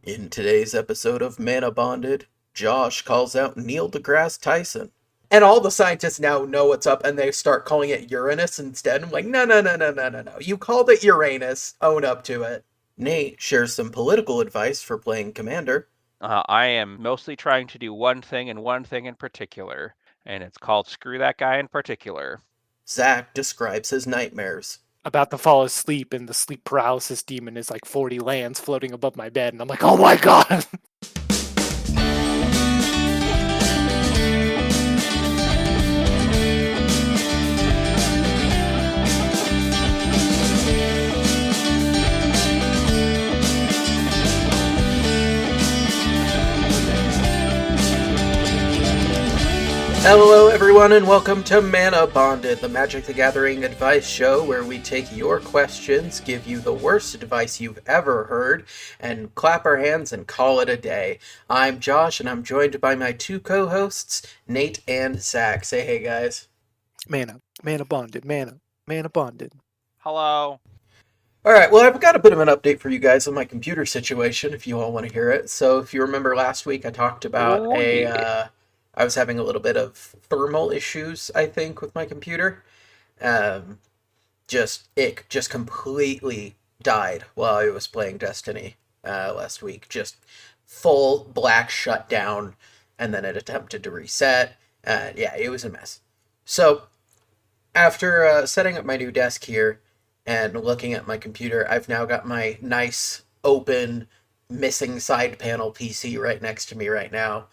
In today's episode of Manabonded, Josh calls out Neil deGrasse Tyson. And all the scientists now know what's up and they start calling it Uranus instead. I'm like, no. You called it Uranus. Own up to it. Nate shares some political advice for playing Commander. I am mostly trying to do one thing and one thing in particular, and it's called screw that guy in particular. Zack describes his nightmares. About to fall asleep, and the sleep paralysis demon is like 40 lands floating above my bed, and I'm like, oh my god! Hello everyone and welcome to Manabonded, the Magic the Gathering advice show where we take your questions, give you the worst advice you've ever heard, and clap our hands and call it a day. I'm Josh and I'm joined by my two co-hosts, Nate and Zack. Say hey guys. Manabonded. Hello. Alright, well I've got a bit of an update for you guys on my computer situation if you all want to hear it. So if you remember last week I talked about I was having a little bit of thermal issues, I think, with my computer. It just completely died while I was playing Destiny last week. Just full black shutdown, and then it attempted to reset. It was a mess. So, after setting up my new desk here and looking at my computer, I've now got my nice, open, missing side panel PC right next to me right now.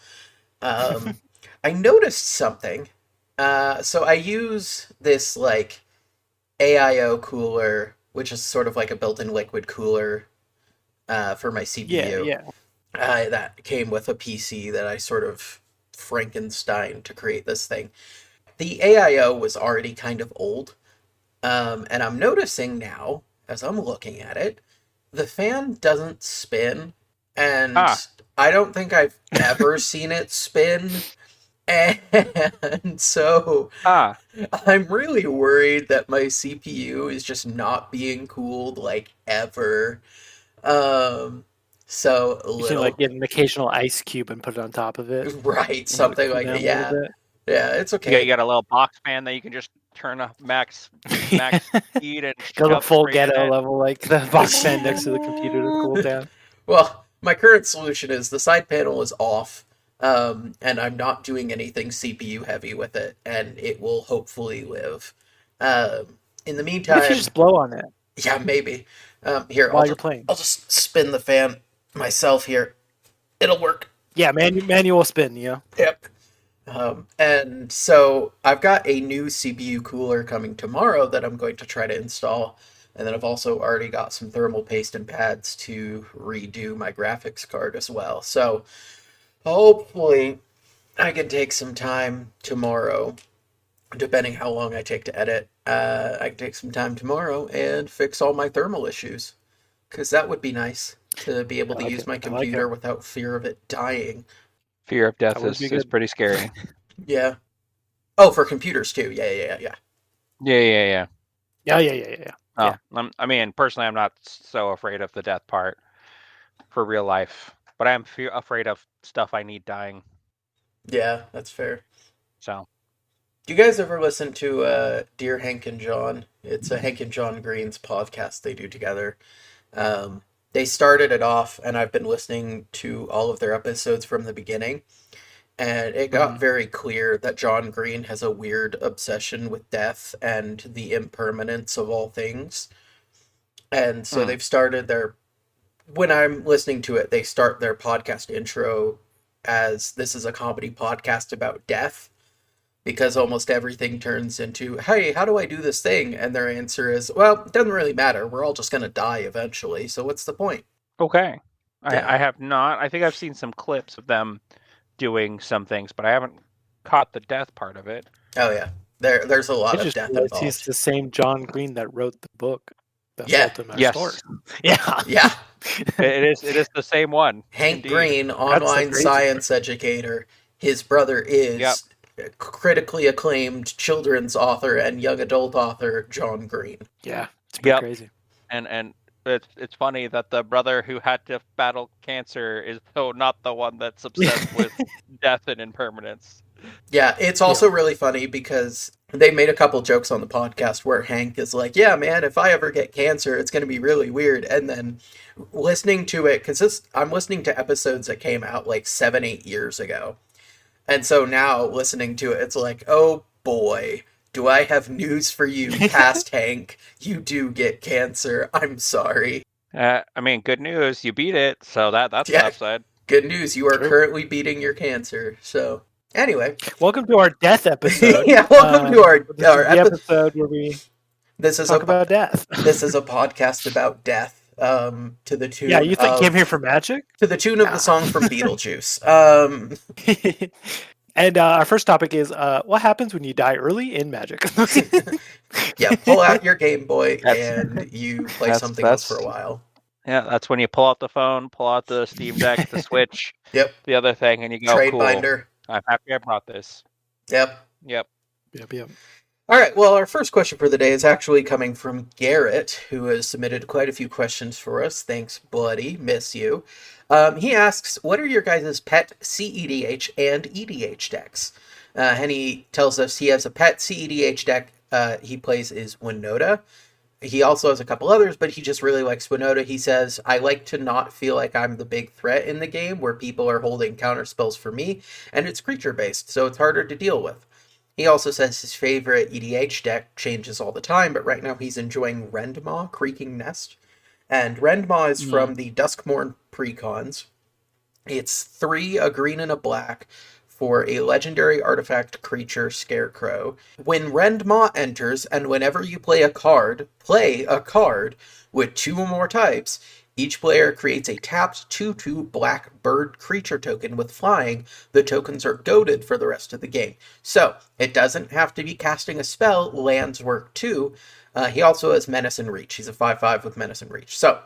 I noticed something. So I use this, AIO cooler, which is sort of like a built-in liquid cooler for my CPU. Yeah. That came with a PC that I sort of Frankenstein to create this thing. The AIO was already kind of old, and I'm noticing now, as I'm looking at it, the fan doesn't spin, and I don't think I've ever seen it spin. And so I'm really worried that my CPU is just not being cooled ever. You should get an occasional ice cube and put it on top of it. Right, something like that. Yeah, it's okay. You got a little box fan that you can just turn up max speed and go to full ghetto level, like the box fan next to the computer to cool down. Well, my current solution is the side panel is off. And I'm not doing anything CPU heavy with it, and it will hopefully live. In the meantime, if you just blow on it. Yeah, maybe. Here, you're playing, I'll just spin the fan myself here. It'll work. Yeah, manual spin. Yeah. Yep. And so I've got a new CPU cooler coming tomorrow that I'm going to try to install, and then I've also already got some thermal paste and pads to redo my graphics card as well. So hopefully, I can take some time tomorrow, depending how long I take to edit. I can take some time tomorrow and fix all my thermal issues, because that would be nice to be able to use my computer without fear of it dying. Fear of death is pretty scary. Yeah. Oh, for computers too. Yeah. Yeah. Oh, I mean, personally, I'm not so afraid of the death part for real life. But I am afraid of stuff I need dying. Yeah, that's fair. So, do you guys ever listen to Dear Hank and John? It's a Hank and John Green's podcast they do together. They started it off, and I've been listening to all of their episodes from the beginning. And it got very clear that John Green has a weird obsession with death and the impermanence of all things. And so they've started when I'm listening to it, they start their podcast intro as this is a comedy podcast about death, because almost everything turns into, hey, how do I do this thing? And their answer is, well, it doesn't really matter. We're all just going to die eventually, so what's the point? Okay. Yeah. I have not. I think I've seen some clips of them doing some things, but I haven't caught the death part of it. Oh, yeah. There's a lot of death involved. He's the same John Green that wrote the book. Yes. Yeah. It is the same one. Hank Indeed. Green, online science educator. His brother is critically acclaimed children's author and young adult author John Green. Yeah, it's pretty crazy. And it's funny that the brother who had to battle cancer is though not the one that's obsessed with death and impermanence. Yeah, it's also really funny because they made a couple jokes on the podcast where Hank is like, "Yeah, man, if I ever get cancer, it's going to be really weird." And then listening to it, because I'm listening to episodes that came out like 7, 8 years ago, and so now listening to it, it's like, "Oh boy, do I have news for you, past Hank? You do get cancer. I'm sorry." I mean, good news, you beat it, so that's an Yeah, upside. good news. You are True. currently beating your cancer. So anyway, Welcome to our death episode. yeah, welcome to This our is the episode. episode where we This is talk a about death. This is a podcast about death, to the Yeah, tune you came of here for magic? to the tune of Nah. the song from Beetlejuice. And our first topic is what happens when you die early in Magic? Yeah, pull out your Game Boy That's- and you play that's- something else for a that's- while. Yeah, that's when you pull out the phone, pull out the Steam Deck, the Switch, Yep, the other thing, and you go, trade cool. binder. I'm happy I brought this. Yep. Yep. Yep. All right, well, our first question for the day is actually coming from Garrett, who has submitted quite a few questions for us. Thanks, buddy. Miss you. He asks, what are your guys' pet CEDH and EDH decks? And he tells us he has a pet CEDH deck he plays is Winota. He also has a couple others, but he just really likes Winota. He says, I like to not feel like I'm the big threat in the game where people are holding counter spells for me, and it's creature-based, so it's harder to deal with. He also says his favorite EDH deck changes all the time, but right now he's enjoying Rendmaw, Creaking Nest. And Rendmaw is from the Duskmourn Precons. It's 3, a green and a black, for a legendary artifact creature Scarecrow. When Rendmaw enters, and whenever you play a card with 2 or more types, each player creates a tapped 2/2 black bird creature token with flying. The tokens are goaded for the rest of the game. So, it doesn't have to be casting a spell, lands work too. He also has Menace and Reach. He's a 5/5 with Menace and Reach. So,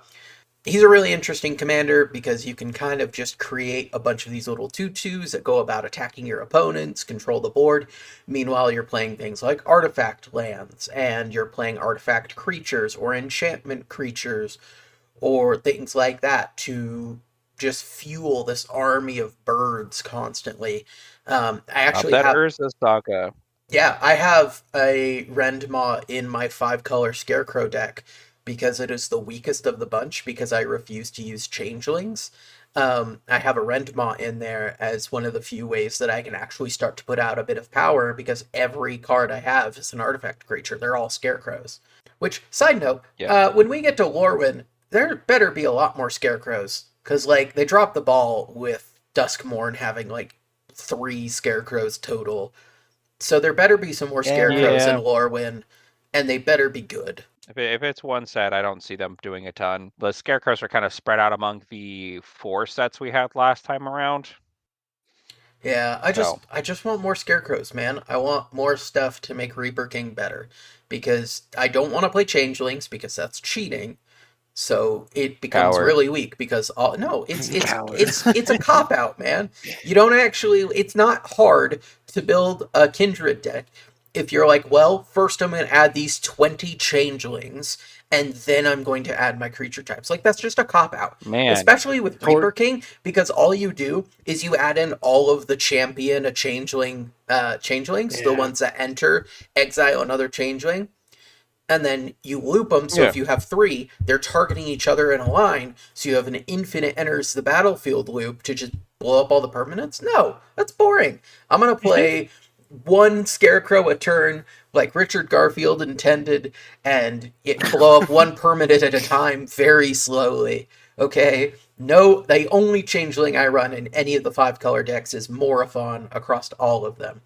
he's a really interesting commander because you can kind of just create a bunch of these little 2/2s that go about attacking your opponents, control the board. Meanwhile, you're playing things like artifact lands, and you're playing artifact creatures or enchantment creatures or things like that to just fuel this army of birds constantly. I actually that have... Urza Saga. Yeah, I have a Rendmaw in my 5-color Scarecrow deck because it is the weakest of the bunch because I refuse to use Changelings. I have a Rendmaw in there as one of the few ways that I can actually start to put out a bit of power because every card I have is an artifact creature. They're all Scarecrows. Which, side note, when we get to Lorwyn, there better be a lot more Scarecrows. Because, like, they dropped the ball with Duskmourn having, like, 3 Scarecrows total. So there better be some more Scarecrows in Lorwyn, and they better be good. If it's one set, I don't see them doing a ton. The Scarecrows are kind of spread out among the 4 sets we had last time around. Yeah, I just want more Scarecrows, man. I want more stuff to make Reaper King better. Because I don't want to play Changelings, because that's cheating. So it becomes really weak because it's a cop out, man. You don't actually, it's not hard to build a Kindred deck if you're like, well, first I'm going to add these 20 Changelings and then I'm going to add my creature types. Like, that's just a cop out. Man. Especially with Reaper King, because all you do is you add in all of the champion changelings, the ones that enter, exile another changeling. And then you loop them, so if you have 3, they're targeting each other in a line, so you have an infinite enters the battlefield loop to just blow up all the permanents? No, that's boring. I'm going to play 1 Scarecrow a turn, like Richard Garfield intended, and blow up 1 permanent at a time very slowly. Okay? No, the only changeling I run in any of the 5-color decks is Morophon across all of them.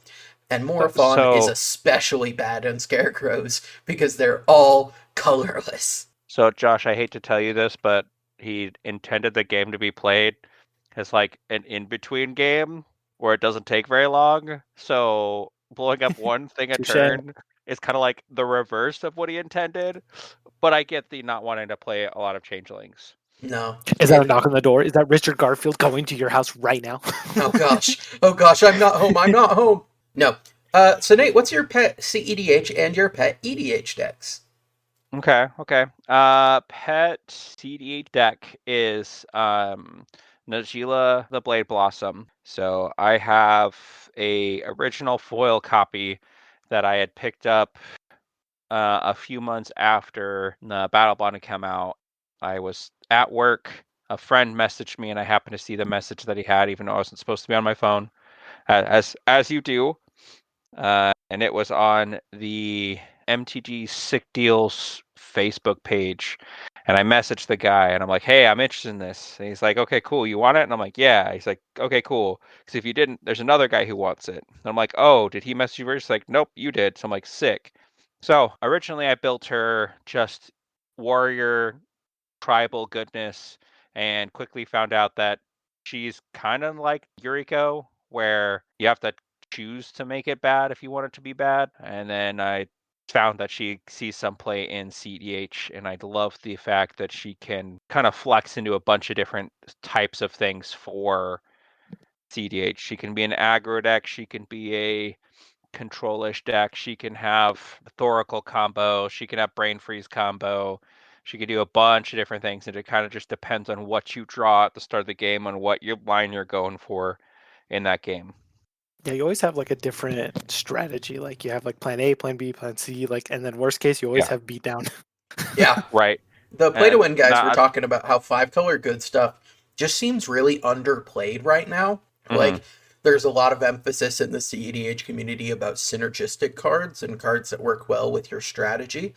And Morophon is especially bad on Scarecrows because they're all colorless. So, Josh, I hate to tell you this, but he intended the game to be played as like an in-between game where it doesn't take very long. So blowing up 1 thing a turn is kind of like the reverse of what he intended. But I get the not wanting to play a lot of Changelings. No. Is that a knock on the door? Is that Richard Garfield going to your house right now? Oh gosh, I'm not home. No. So Nate, what's your pet CEDH and your pet EDH decks? Okay. Pet CEDH deck is Najila the Blade Blossom. So I have a original foil copy that I had picked up a few months after the Battle Bond had come out. I was at work. A friend messaged me, and I happened to see the message that he had, even though I wasn't supposed to be on my phone, as you do. And it was on the MTG Sick Deals Facebook page. And I messaged the guy, and I'm like, "Hey, I'm interested in this." And he's like, "Okay, cool. You want it?" And I'm like, "Yeah." He's like, "Okay, cool. Because if you didn't, there's another guy who wants it." And I'm like, "Oh, did he message you first?" He's like, "Nope, you did." So I'm like, "Sick." So originally, I built her just warrior tribal goodness, and quickly found out that she's kind of like Yuriko, where you have to choose to make it bad if you want it to be bad. And then I found that she sees some play in CEDH, and I love the fact that she can kind of flex into a bunch of different types of things for CEDH. She can be an aggro deck, she can be a control-ish deck, she can have Thoracle combo, she can have Brain Freeze combo, she can do a bunch of different things, and it kind of just depends on what you draw at the start of the game, on what your line you're going for in that game. Yeah, you always have like a different strategy. Like you have like plan A, plan B, plan C, like, and then worst case you always have beat down. Yeah. Right. The Play to And Win guys were not. talking about how five color good stuff just seems really underplayed right now. Mm-hmm. Like, there's a lot of emphasis in the CEDH community about synergistic cards and cards that work well with your strategy.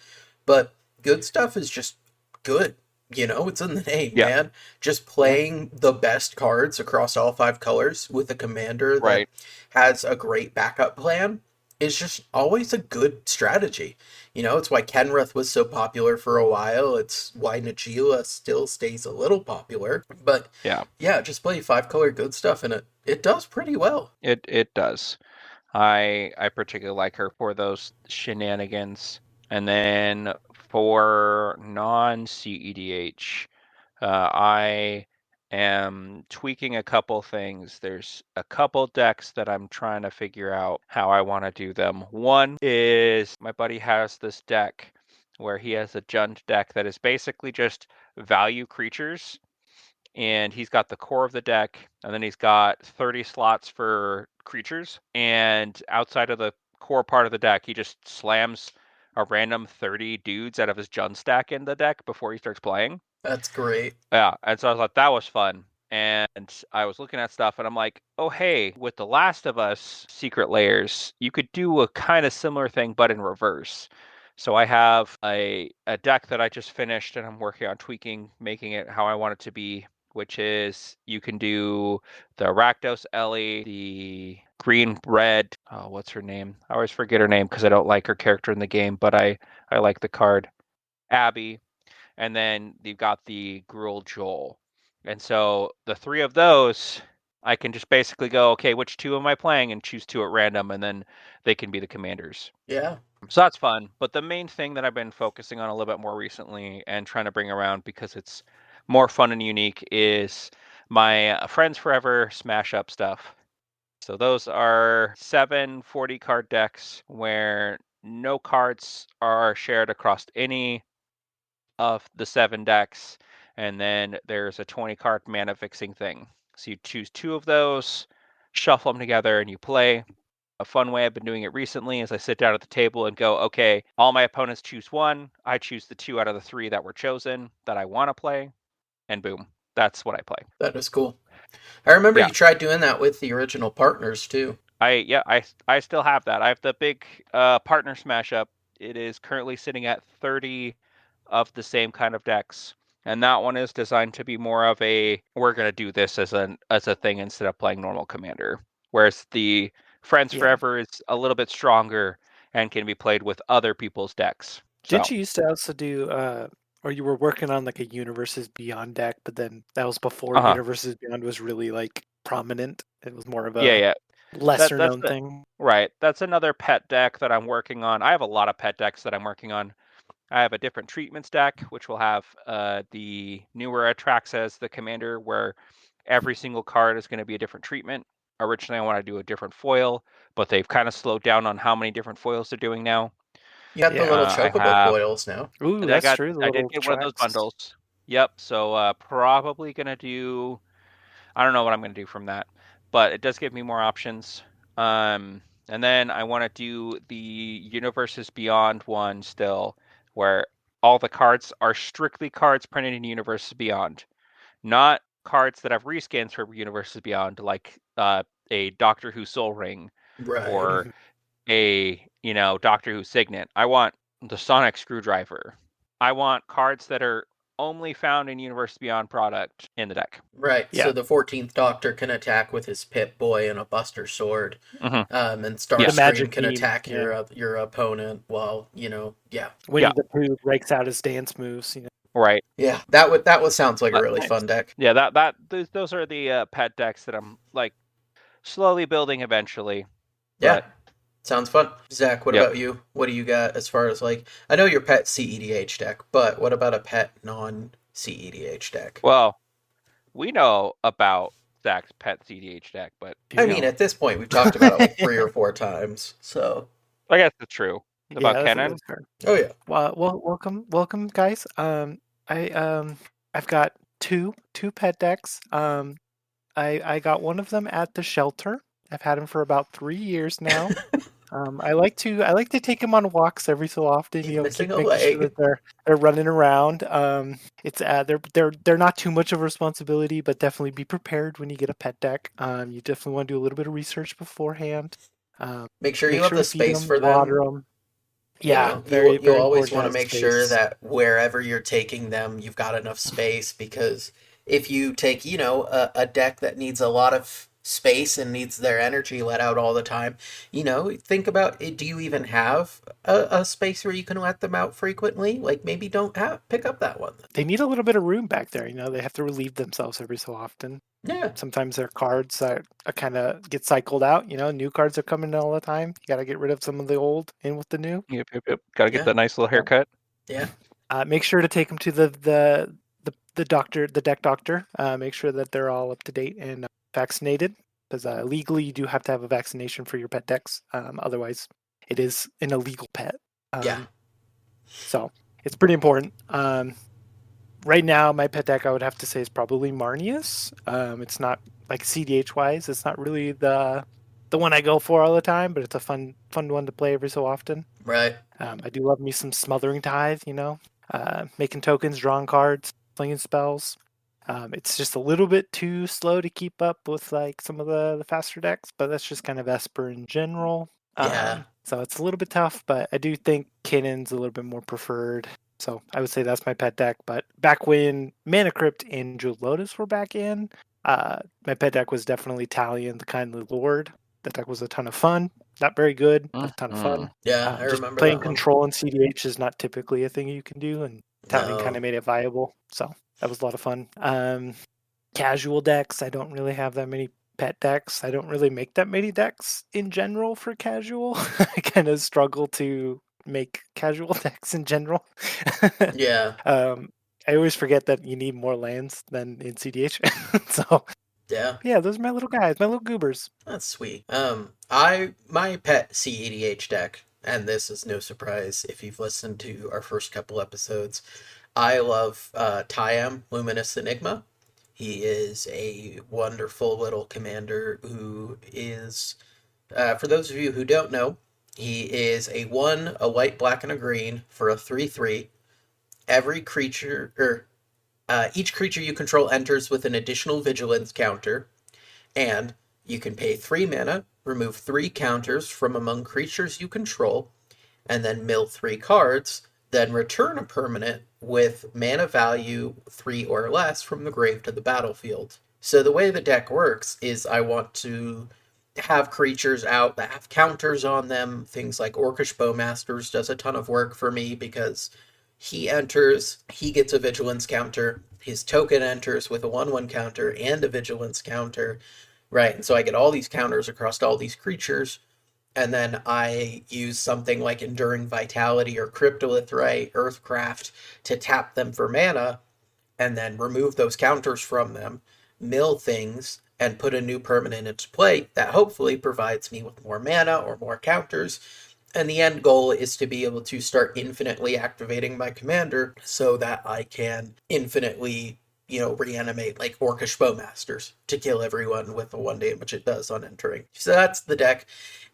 But good stuff is just good. You know, it's in the name, Yeah. man. Just Yeah. playing the best cards across all five colors with a commander that Right. has a great backup plan is just always a good strategy. You know, it's why Kenrith was so popular for a while. It's why Najila still stays a little popular. But Yeah. yeah, just play five color good stuff and it does pretty well. It does. I particularly like her for those shenanigans. And then for non CEDH, I am tweaking a couple things. There's a couple decks that I'm trying to figure out how I want to do them. One is my buddy has this deck where he has a Jund deck that is basically just value creatures, and he's got the core of the deck, and then he's got 30 slots for creatures, and outside of the core part of the deck, he just slams a random 30 dudes out of his Jund stack in the deck before he starts playing. That's great. Yeah, and so I was like, that was fun. And I was looking at stuff, and I'm like, oh, hey, with The Last of Us Secret Layers, you could do a kind of similar thing, but in reverse. So I have a deck that I just finished, and I'm working on tweaking, making it how I want it to be, which is you can do the Rakdos Ellie, the green red. Oh, what's her name? I always forget her name because I don't like her character in the game, but I like the card. Abby, and then you've got the Gruel Joel. And so the three of those, I can just basically go, okay, which two am I playing, and choose two at random, and then they can be the commanders. Yeah. So that's fun. But the main thing that I've been focusing on a little bit more recently and trying to bring around because it's more fun and unique is my Friends Forever Smash Up stuff. So those are 7 40 card decks where no cards are shared across any of the 7 decks, and then there's a 20 card mana fixing thing. So you choose 2 of those, shuffle them together, and you play. A fun way I've been doing it recently is I sit down at the table and go, okay, all my opponents choose 1. I choose the 2 out of the 3 that were chosen that I want to play, and boom, that's what I play. That is cool. I remember Yeah. you tried doing that with the original partners too. I still have that. I have the big partner smash up. It is currently sitting at 30 of the same kind of decks. And that one is designed to be more of a we're gonna do this as a thing instead of playing normal commander. Whereas the Friends Yeah. Forever is a little bit stronger and can be played with other people's decks. So Didn't you used to also do or you were working on like a Universes Beyond deck, but then that was before uh-huh. Universes Beyond was really like prominent. It was more of Yeah, a yeah. lesser That's known the thing. right. That's another pet deck that I'm working on. I have a lot of pet decks that I'm working on. I have a different treatments deck, which will have the newer Atraxas, the commander, where every single card is going to be a different treatment. Originally, I want to do a different foil, but they've kind of slowed down on how many different foils they're doing now. You got the little I chocobo have. coils now. Ooh, that's true. The I did little get one of those tracks. bundles. Yep. So probably gonna do. I don't know what I'm gonna do from that, but it does give me more options. And then I want to do the Universes Beyond one still, where all the cards are strictly cards printed in Universes Beyond, not cards that have reskins for Universes Beyond, like a Doctor Who Soul Ring Right. or a Doctor Who Signet. I want the Sonic Screwdriver. I want cards that are only found in Universe Beyond product in the deck. Right. Yeah. So the 14th Doctor can attack with his Pip Boy and a Buster Sword. Mm-hmm. And The Starscream magic can beam. attack your opponent while, yeah. Winnie the Pooh breaks out his dance moves. Right. Yeah, that sounds like a really Nice. fun deck. Yeah, those are the pet decks that I'm like slowly building eventually. Yeah. But Sounds fun. Zach, what Yep. about you? What do you got as far as I know your pet CEDH deck, but what about a pet non CEDH deck? well, we know about Zack's pet CDH deck, but I mean, at this point, we've talked about it like 3 or 4 times, so. I guess it's true about Yeah, Kennen. that's fair. Oh, yeah. Well, welcome, guys. I've got two pet decks. I got one of them at the shelter. I've had him for about 3 years now. I like to take them on walks every so often. He's missing Keep a making sure leg. that they're running around. It's they're not too much of a responsibility, but definitely be prepared when you get a pet deck. You definitely want to do a little bit of research beforehand. Make sure Make you have sure the to feed space them, for water them. them. Yeah, You very always important to want to have make sure space. that wherever you're taking them, you've got enough space, because if you take, a deck that needs a lot of space and needs their energy let out all the time, think about it. Do you even have a space where you can let them out frequently? Like, maybe don't pick up that one. They need a little bit of room back there. They have to relieve themselves every so often. Yeah. Sometimes their cards are kind of get cycled out. New cards are coming in all the time. You got to get rid of some of the old, in with the new. Yep. Got to get Yeah. that nice little haircut. Yeah. Make sure to take them to the doctor, the deck doctor. Make sure that they're all up to date and vaccinated, because legally you do have to have a vaccination for your pet decks. Otherwise, it is an illegal pet. Yeah. So it's pretty important. Right now, my pet deck I would have to say is probably Marnius. It's not like CDH wise. It's not really the one I go for all the time, but it's a fun one to play every so often. Right. I do love me some Smothering Tithe. Making tokens, drawing cards, slinging spells. It's just a little bit too slow to keep up with like some of the faster decks, but that's just kind of Esper in general. Yeah. So it's a little bit tough, but I do think Kinnon's a little bit more preferred. So I would say that's my pet deck. But back when Mana Crypt and Jeweled Lotus were back in, my pet deck was definitely Talion, the Kindly Lord. That deck was a ton of fun. Not very good, but a ton of fun. Yeah, I Just remember playing that one. control in CDH is not typically a thing you can do, and Talion kind No. of made it viable. So that was a lot of fun. Casual decks, I don't really have that many pet decks. I don't really make that many decks in general for casual. I kind of struggle to make casual decks in general. Yeah. I always forget that you need more lands than in CDH. So Yeah. those are my little guys, my little goobers. That's sweet. My pet CEDH deck, and this is no surprise if you've listened to our first couple episodes, I love Tyam, Luminous Enigma. He is a wonderful little commander who is, for those of you who don't know, he is a white, black, and a green for a 3/3. Every creature, or each creature you control enters with an additional vigilance counter, and you can pay 3 mana, remove 3 counters from among creatures you control, and then mill 3 cards, then return a permanent with mana value 3 or less from the grave to the battlefield. So the way the deck works is I want to have creatures out that have counters on them. Things like Orcish Bowmasters does a ton of work for me because he enters, he gets a vigilance counter, his token enters with a 1/1 counter and a vigilance counter, right? And so I get all these counters across all these creatures, and then I use something like Enduring Vitality or Cryptolith, Earthcraft, to tap them for mana, and then remove those counters from them, mill things, and put a new permanent into play that hopefully provides me with more mana or more counters, And the end goal is to be able to start infinitely activating my commander so that I can infinitely, reanimate like Orcish Bowmasters to kill everyone with the 1 damage it does on entering. So that's the deck.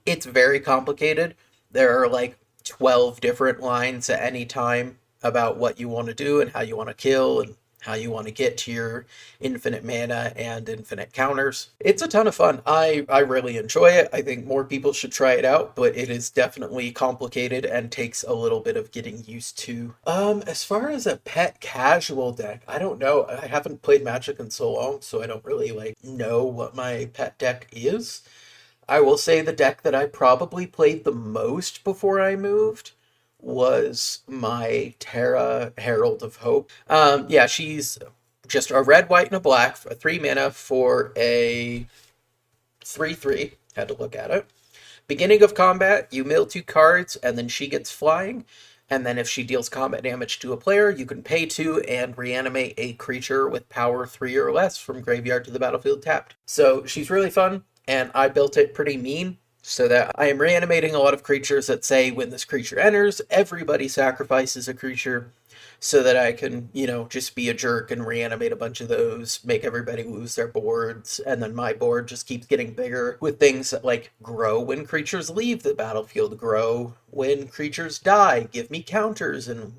It's very complicated. There are like 12 different lines at any time about what you want to do and how you want to kill and how you want to get to your infinite mana and infinite counters. It's a ton of fun. I really enjoy it. I think more people should try it out, but it is definitely complicated and takes a little bit of getting used to. As far as a pet casual deck, I don't know. I haven't played Magic in so long, so I don't really know what my pet deck is. I will say the deck that I probably played the most before I moved was my Terra Herald of Hope. Yeah, she's just a red, white, and a black, a 3 mana for a 3/3. Had to look at it. Beginning of combat, you mill 2 cards, and then she gets flying. And then if she deals combat damage to a player, you can pay 2 and reanimate a creature with power 3 or less from graveyard to the battlefield tapped. So she's really fun, and I built it pretty mean so that I am reanimating a lot of creatures that say when this creature enters, everybody sacrifices a creature so that I can, just be a jerk and reanimate a bunch of those, make everybody lose their boards, and then my board just keeps getting bigger with things that like grow when creatures leave the battlefield, grow when creatures die, give me counters and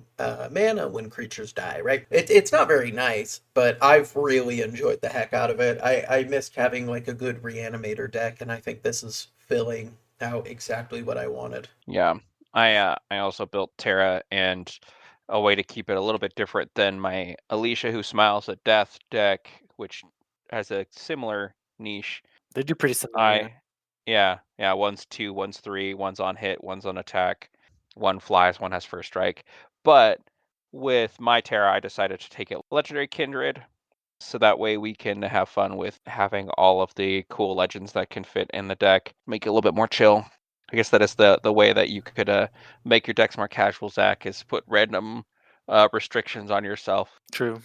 mana when creatures die, right? It's not very nice, but I've really enjoyed the heck out of it. I missed having like a good reanimator deck, and I think this is filling out exactly what I wanted. Yeah, I also built Terra, and a way to keep it a little bit different than my Alicia Who Smiles at Death deck, which has a similar niche. They do pretty similar. Yeah, one's 2, one's 3, one's on hit, one's on attack, one flies, one has first strike. But with my Terra, I decided to take it Legendary Kindred, so that way we can have fun with having all of the cool legends that can fit in the deck, make it a little bit more chill. I guess that is the way that you could make your decks more casual, Zach, is put random restrictions on yourself. True.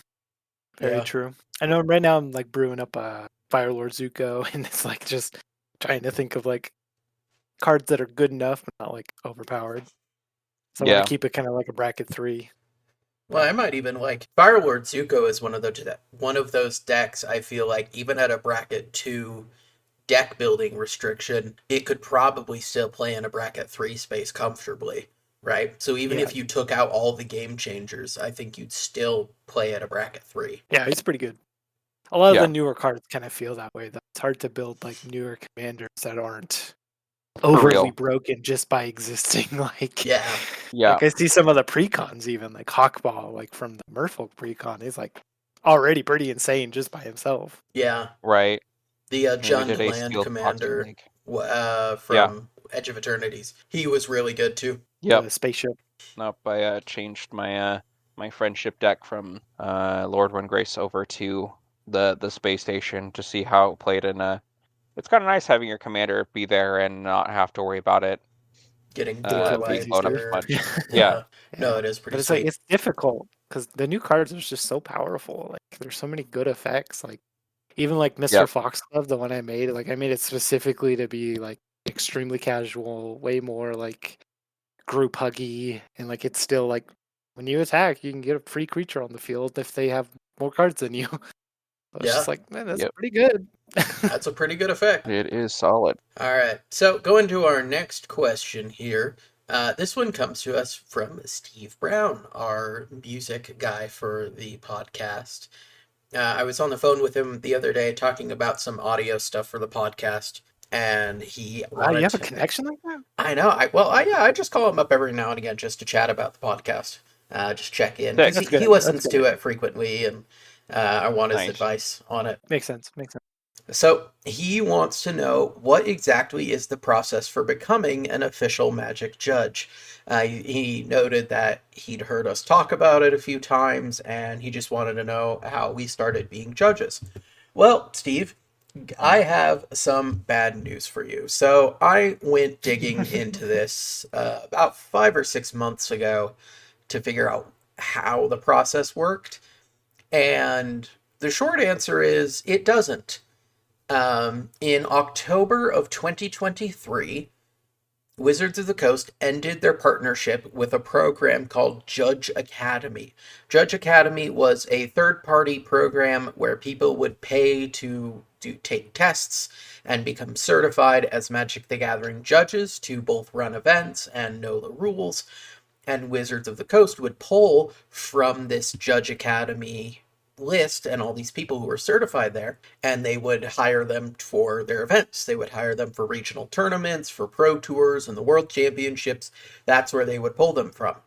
Very true. I know right now I'm like brewing up a Firelord Zuko, and it's like just trying to think of like cards that are good enough but not like overpowered. So I want to keep it kind of like a bracket 3. Well, I might even like Firelord Zuko is one of those decks. I feel like even at a bracket 2 deck building restriction, it could probably still play in a bracket 3 space comfortably, right? So even if you took out all the game changers, I think you'd still play at a bracket 3. Yeah, it's pretty good. A lot of the newer cards kind of feel that way. Though. It's hard to build like newer commanders that aren't overly broken just by existing. Like like I see some of the precons even like Hawkball, like from the Merfolk precon, is like already pretty insane just by himself. Yeah, right. The Jund Land Commander from Edge of Eternities, he was really good too. Yeah, the spaceship. Nope, I changed my my friendship deck from Lord One Grace over to the space station to see how it played, and it's kind of nice having your commander be there and not have to worry about it getting being blown up as much. No, it is pretty. But it's sweet. like it's difficult because the new cards are just so powerful. Like there's so many good effects. Like even like Mr. Foxglove, the one I made it specifically to be like extremely casual, way more like group huggy, and like it's still like when you attack, you can get a free creature on the field if they have more cards than you. It's just like, man, that's pretty good. That's a pretty good effect. It is solid. All right, so going to our next question here. This one comes to us from Steve Brown, our music guy for the podcast. I was on the phone with him the other day talking about some audio stuff for the podcast, and he Wow, you have a connection like that? I know. I just call him up every now and again just to chat about the podcast, just check in. He listens to it frequently, and I want his advice on it. Makes sense. So he wants to know what exactly is the process for becoming an official Magic judge. He noted that he'd heard us talk about it a few times, and he just wanted to know how we started being judges. Well, Steve, I have some bad news for you. So I went digging into this about 5 or 6 months ago to figure out how the process worked. And the short answer is it doesn't. In October of 2023, Wizards of the Coast ended their partnership with a program called Judge Academy. Judge Academy was a third-party program where people would pay to take tests and become certified as Magic the Gathering judges to both run events and know the rules. And Wizards of the Coast would pull from this Judge Academy list and all these people who were certified there, and they would hire them for their events. They would hire them for regional tournaments, for pro tours, and the world championships. That's where they would pull them from.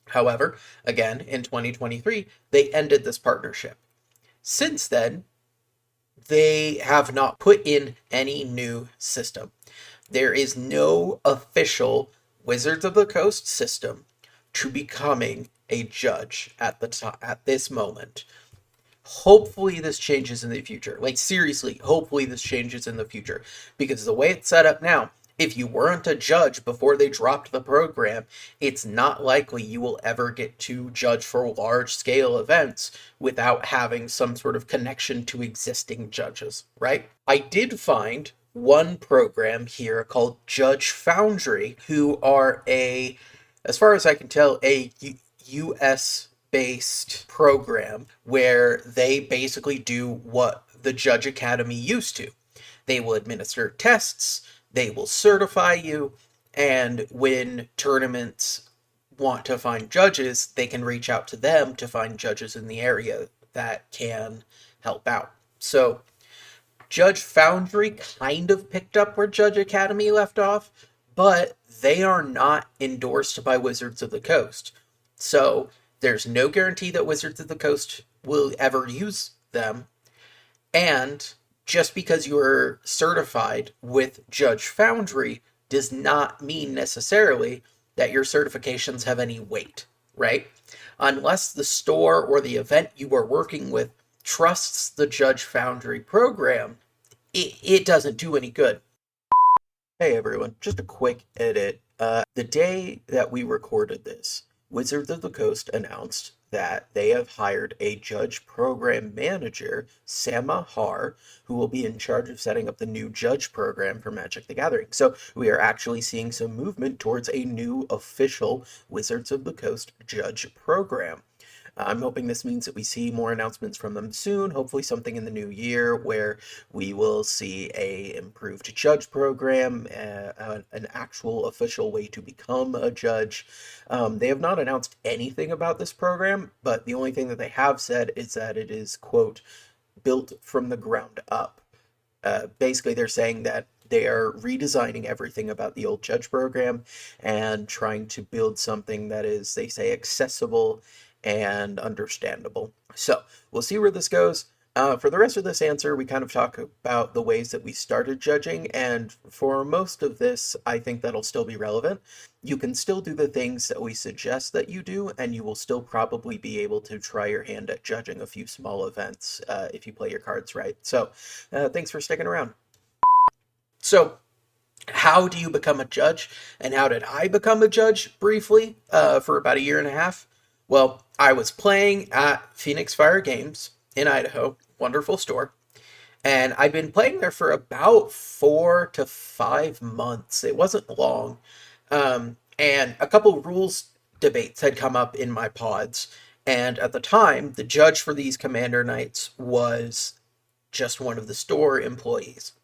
However, again, in 2023, they ended this partnership. Since then, they have not put in any new system. There is no official Wizards of the Coast system to becoming a judge at this moment. Hopefully this changes in the future. Like, seriously, hopefully this changes in the future. Because the way it's set up now, if you weren't a judge before they dropped the program, it's not likely you will ever get to judge for large-scale events without having some sort of connection to existing judges, right? I did find one program here called Judge Foundry, who are as far as I can tell, a US based program where they basically do what the Judge Academy used to. They will administer tests, they will certify you, and when tournaments want to find judges, they can reach out to them to find judges in the area that can help out. So Judge Foundry kind of picked up where Judge Academy left off, but they are not endorsed by Wizards of the Coast. So there's no guarantee that Wizards of the Coast will ever use them. And just because you're certified with Judge Foundry does not mean necessarily that your certifications have any weight, right? Unless the store or the event you are working with trusts the Judge Foundry program, it doesn't do any good. Hey everyone, just a quick edit. The day that we recorded this, Wizards of the Coast announced that they have hired a judge program manager, Sama Har, who will be in charge of setting up the new judge program for Magic the Gathering. So we are actually seeing some movement towards a new official Wizards of the Coast judge program. I'm hoping this means that we see more announcements from them soon, hopefully something in the new year where we will see a improved judge program, an actual official way to become a judge. They have not announced anything about this program, but the only thing that they have said is that it is, quote, built from the ground up. Basically, they're saying that they are redesigning everything about the old judge program and trying to build something that is, they say, accessible and understandable. So we'll see where this goes. For the rest of this answer, we kind of talk about the ways that we started judging, and for most of this, I think that'll still be relevant. You can still do the things that we suggest that you do, and you will still probably be able to try your hand at judging a few small events if you play your cards right. So thanks for sticking around. So how do you become a judge, and how did I become a judge briefly for about a year and a half? Well, I was playing at Phoenix Fire Games in Idaho, wonderful store, and I'd been playing there for about 4 to 5 months. It wasn't long, and a couple rules debates had come up in my pods, and at the time, the judge for these Commander Nights was just one of the store employees.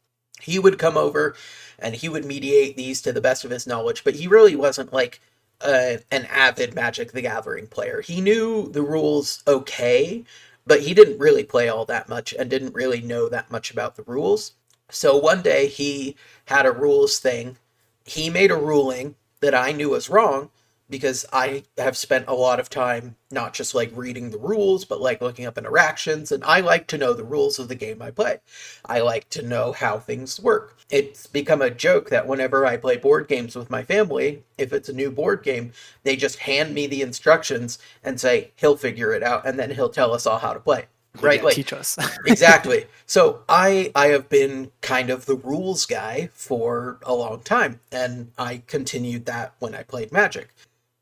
He would come over and he would mediate these to the best of his knowledge, but he really wasn't like an avid Magic the Gathering player. He knew the rules okay, but he didn't really play all that much and didn't really know that much about the rules. So one day he had a rules thing. He made a ruling that I knew was wrong because I have spent a lot of time not just like reading the rules, but like looking up interactions, and I like to know the rules of the game I play. I like to know how things work. It's become a joke that whenever I play board games with my family, if it's a new board game, they just hand me the instructions and say, he'll figure it out, and then he'll tell us all how to play. Right? Yeah, like, teach us. Exactly. So I have been kind of the rules guy for a long time, and I continued that when I played Magic.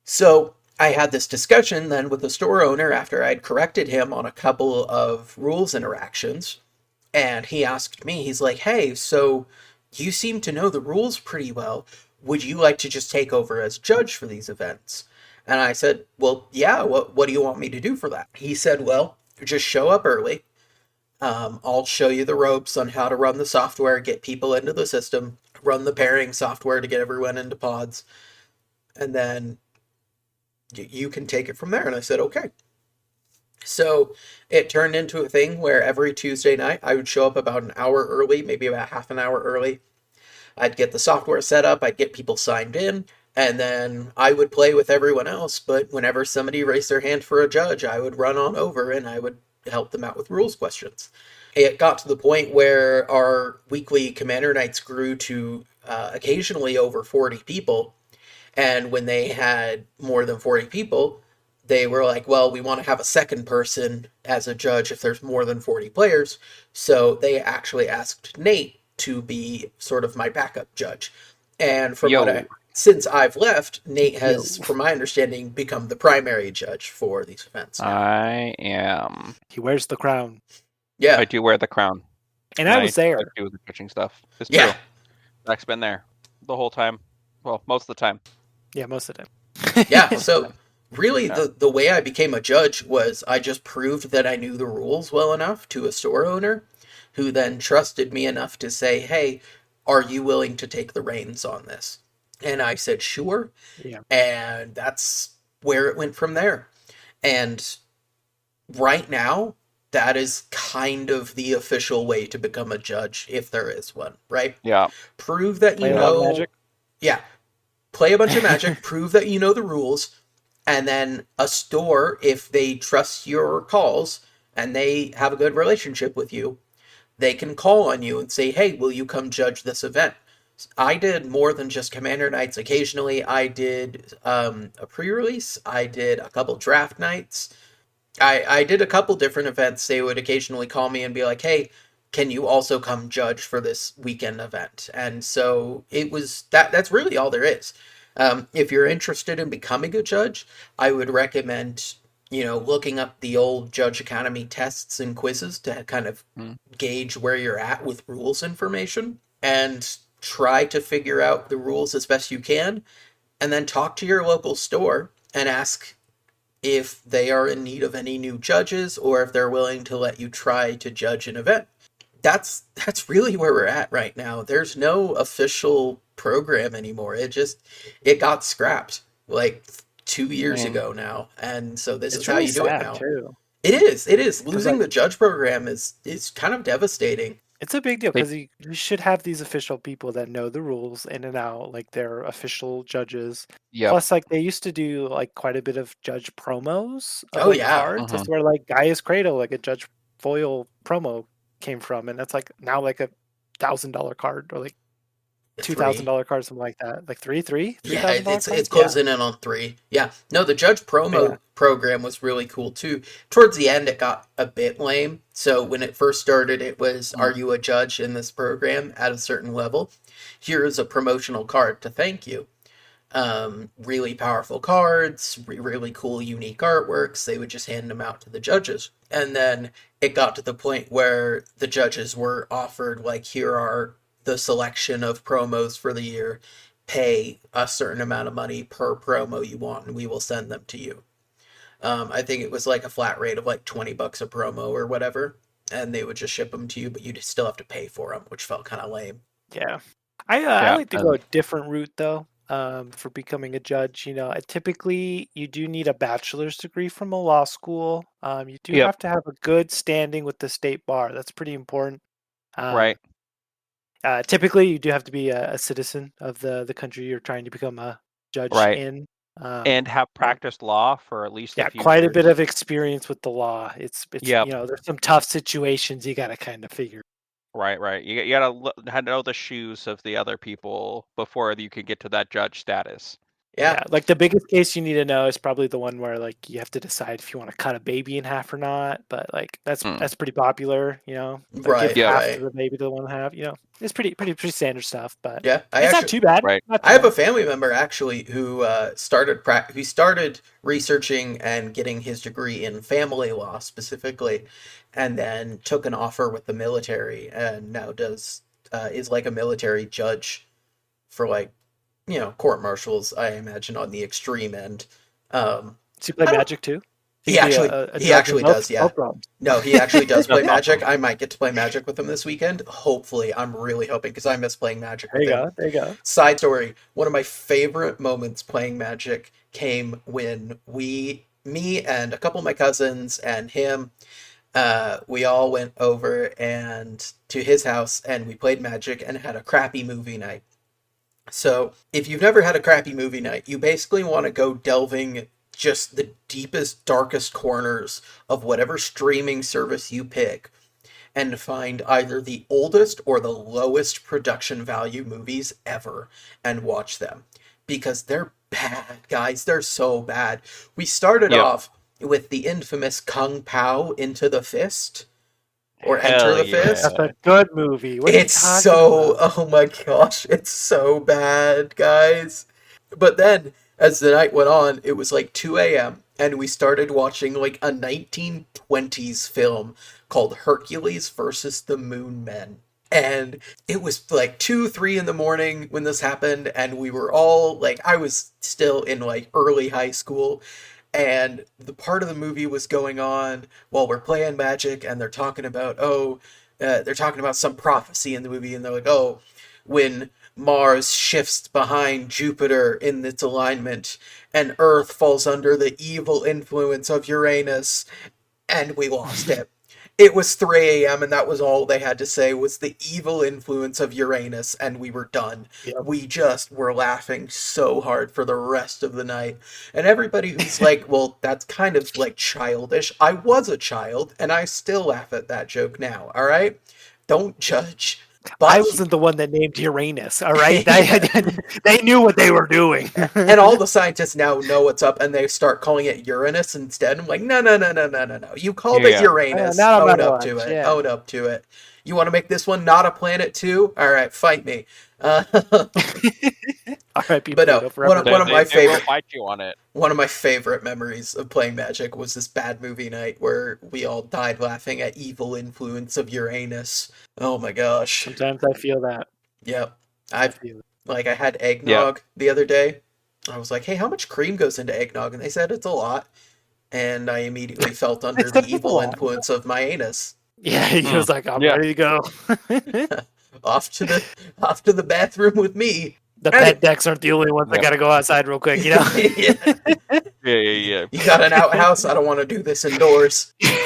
So I had this discussion then with the store owner after I'd corrected him on a couple of rules interactions, and he asked me, he's like, hey, so you seem to know the rules pretty well. would you like to just take over as judge for these events? And I said, well, yeah, what do you want me to do for that? He said, well, just show up early. I'll show you the ropes on how to run the software, get people into the system, run the pairing software to get everyone into pods, and then you can take it from there. And I said, okay. So it turned into a thing where every Tuesday night I would show up about an hour early, maybe about half an hour early. I'd get the software set up, I'd get people signed in, and then I would play with everyone else. But whenever somebody raised their hand for a judge, I would run on over and I would help them out with rules questions. It got to the point where our weekly commander nights grew to occasionally over 40 people. And when they had more than 40 people, they were like, well, we want to have a second person as a judge if there's more than 40 players. So they actually asked Nate to be sort of my backup judge. And since I've left, Nate has, from my understanding, become the primary judge for these events. I am. He wears the crown. Yeah. I do wear the crown. And I was there. I do the pitching stuff. It's Yeah. true. Zack's been there the whole time. Well, most of the time. Yeah, most of the time. Yeah, so really the way I became a judge was I just proved that I knew the rules well enough to a store owner who then trusted me enough to say, hey, are you willing to take the reins on this? And I said, sure. Yeah. And that's where it went from there. And right now, that is kind of the official way to become a judge, if there is one, right? Yeah. Prove that you Play a lot of know. Magic. Yeah. Play a bunch of Magic, prove that you know the rules, and then a store, if they trust your calls and they have a good relationship with you, they can call on you and say, hey, will you come judge this event? I did more than just Commander Nights. Occasionally, I did a pre-release. I did a couple draft nights. I did a couple different events. They would occasionally call me and be like, hey, can you also come judge for this weekend event? And so it was that's really all there is. If you're interested in becoming a judge, I would recommend, looking up the old Judge Academy tests and quizzes to kind of gauge where you're at with rules information and try to figure out the rules as best you can, and then talk to your local store and ask if they are in need of any new judges or if they're willing to let you try to judge an event. That's really where we're at right now. There's no official program anymore. It got scrapped like 2 years ago now, and so this is how you do it now. Too. It is. Losing the judge program is kind of devastating. It's a big deal because you should have these official people that know the rules in and out, like they're official judges. Yep. Plus, like they used to do like quite a bit of judge promos of cards. That's where like Gaia's Cradle, like a judge foil promo came from, and that's like now like $1,000 card or like $2,000 card, something like that. Like $3,000. Yeah, it's closing in on 3. Yeah, no, the judge promo program was really cool too. Towards the end, it got a bit lame. So when it first started, it was, are you a judge in this program at a certain level? Here is a promotional card to thank you. Really powerful cards, really cool, unique artworks. They would just hand them out to the judges. And then it got to the point where the judges were offered, like, here are the selection of promos for the year. Pay a certain amount of money per promo you want, and we will send them to you. I think it was like a flat rate of like $20 a promo or whatever, and they would just ship them to you, but you'd still have to pay for them, which felt kind of lame. Yeah. I like to go a different route, though. For becoming a judge, typically you do need a bachelor's degree from a law school. You do have to have a good standing with the state bar. That's pretty important. Right. Typically, you do have to be a citizen of the country you're trying to become a judge in. And have practiced law for at least a few quite years. a bit of experience with the law. It's there's some tough situations you got to kind of figure. Right. You got to know the shoes of the other people before you can get to that judge status. Yeah, like the biggest case you need to know is probably the one where like you have to decide if you want to cut a baby in half or not. But like that's pretty popular, Right. Give half to the baby to the one half. It's pretty standard stuff. But yeah, it's not too bad. Right. I have a family member actually who started researching and getting his degree in family law specifically, and then took an offer with the military, and now is like a military judge for like court martials, I imagine, on the extreme end. Does he play I don't. Magic too? He He can be actually a he judge in actually does, yeah. both realms. No, he actually does play That's Magic. awesome. I might get to play Magic with him this weekend. Hopefully, I'm really hoping because I miss playing Magic There with you him. go. There you go. Side story: one of my favorite moments playing Magic came when me and a couple of my cousins and him, we all went over and to his house and we played Magic and had a crappy movie night. So, if you've never had a crappy movie night, you basically want to go delving just the deepest, darkest corners of whatever streaming service you pick and find either the oldest or the lowest production value movies ever and watch them. Because they're bad, guys. They're so bad. We started Yep. off with the infamous Kung Pao Into the Fist or Hell Enter the yeah. Fist. That's a good movie. What are you It's talking so, about? oh my gosh, it's so bad, guys. But then, as the night went on, it was like 2 a.m., and we started watching like a 1920s film called Hercules versus the Moon Men. And it was like 2, 3 in the morning when this happened, and we were all like, I was still in like early high school, and the part of the movie was going on while we're playing Magic, and they're talking about some prophecy in the movie, and they're like, oh, when Mars shifts behind Jupiter in its alignment, and Earth falls under the evil influence of Uranus, and we lost it. It was 3 a.m. and that was all they had to say was the evil influence of Uranus, and we were done. Yep. We just were laughing so hard for the rest of the night. And everybody who's like, well, that's kind of like childish. I was a child, and I still laugh at that joke now, all right? Don't judge. But I wasn't the one that named Uranus. All right, Yeah. they knew what they were doing. And all the scientists now know what's up, and they start calling it Uranus instead. I'm like, no, no, no, no, no, no, no. You called it Yeah. Uranus. Not Own about up to lunch, it. yeah. Own up to it. You want to make this one not a planet too? All right, fight me. R.I.P. But no, Pluto forever. one of my They will favorite fight you on it. one of my favorite memories of playing Magic was this bad movie night where we all died laughing at evil influence of Uranus. Oh my gosh. Sometimes I feel that. Yep. I I feel it. like I had eggnog the other day. I was like, "Hey, how much cream goes into eggnog?" And they said it's a lot. And I immediately felt under said the it's a evil lot. influence of my anus. Yeah, he was like, I'm Yeah. ready to go. Off to the bathroom with me. The pet decks aren't the only ones that Yeah. got to go outside real quick, you know? Yeah. You got an outhouse? I don't want to do this indoors. All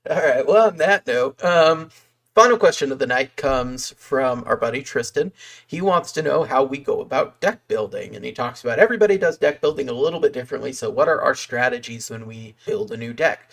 right. Well, on that note, final question of the night comes from our buddy Tristan. He wants to know how we go about deck building, and he talks about everybody does deck building a little bit differently. So, what are our strategies when we build a new deck?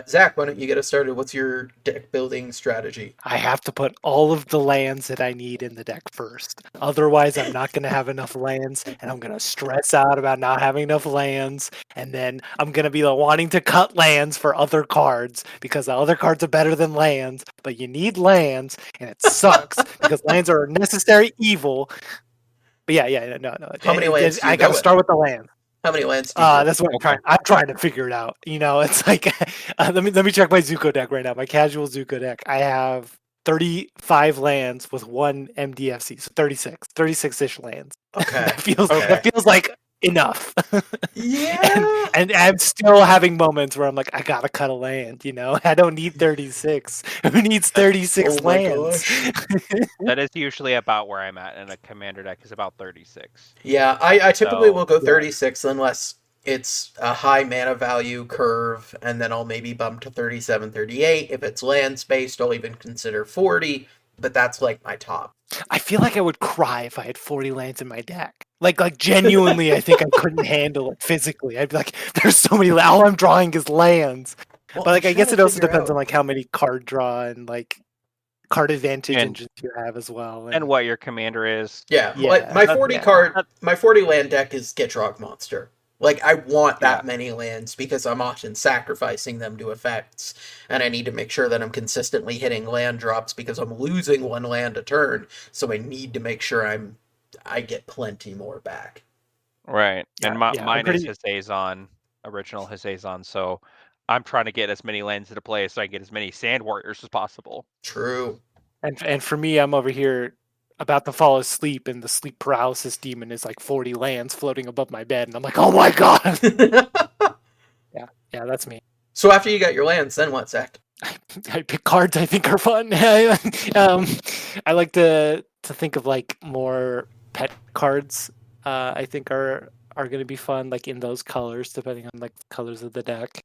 Zach, why don't you get us started? What's your deck building strategy? I have to put all of the lands that I need in the deck first. Otherwise, I'm not going to have enough lands, and I'm going to stress out about not having enough lands. And then I'm going to be wanting to cut lands for other cards because the other cards are better than lands. But you need lands, and it sucks because lands are a necessary evil. But yeah, no. How many lands do you I got go to start with? with the land. How many lands do you go? That's what I'm trying to figure it out. You know, it's like let me check my Zuko deck right now. My casual Zuko deck. I have 35 lands with one MDFC, so 36-ish lands. Okay. that feels Okay. that feels like enough. Yeah. and I'm still having moments where I'm like, I gotta cut a land. You know, I don't need 36. Who needs 36 Oh my lands? gosh. That is usually about where I'm at in a commander deck, is about 36. Yeah, I typically So- will go 36 unless it's a high mana value curve, and then I'll maybe bump to 37, 38. If it's land spaced, I'll even consider 40, but that's like my top. I feel like I would cry if I had 40 lands in my deck. Like genuinely, I think I couldn't handle it physically. I'd be like, there's so many. All I'm drawing is lands. Well, But like, I'm I guess trying it to also figure depends on out- like how many card draw and like card advantage And- engines you have as well. And what your commander is. Yeah, Yeah, like my 40 yeah. card, my 40 land deck is Gitrog Monster. Like, I want that Yeah. many lands because I'm often sacrificing them to effects, and I need to make sure that I'm consistently hitting land drops because I'm losing one land a turn, so I need to make sure I get plenty more back. Right. Yeah, And yeah, I'm mine pretty- is Hazazon, original Hazazon, so I'm trying to get as many lands into play so I get as many Sand Warriors as possible. True. And for me, I'm over here. about to fall asleep, and the sleep paralysis demon is like 40 lands floating above my bed, and I'm like, oh my god. Yeah, that's me. So after you got your lands, then what, Zach? I pick cards I think are fun. I like to think of like more pet cards. I think are going to be fun, like in those colors, depending on like the colors of the deck.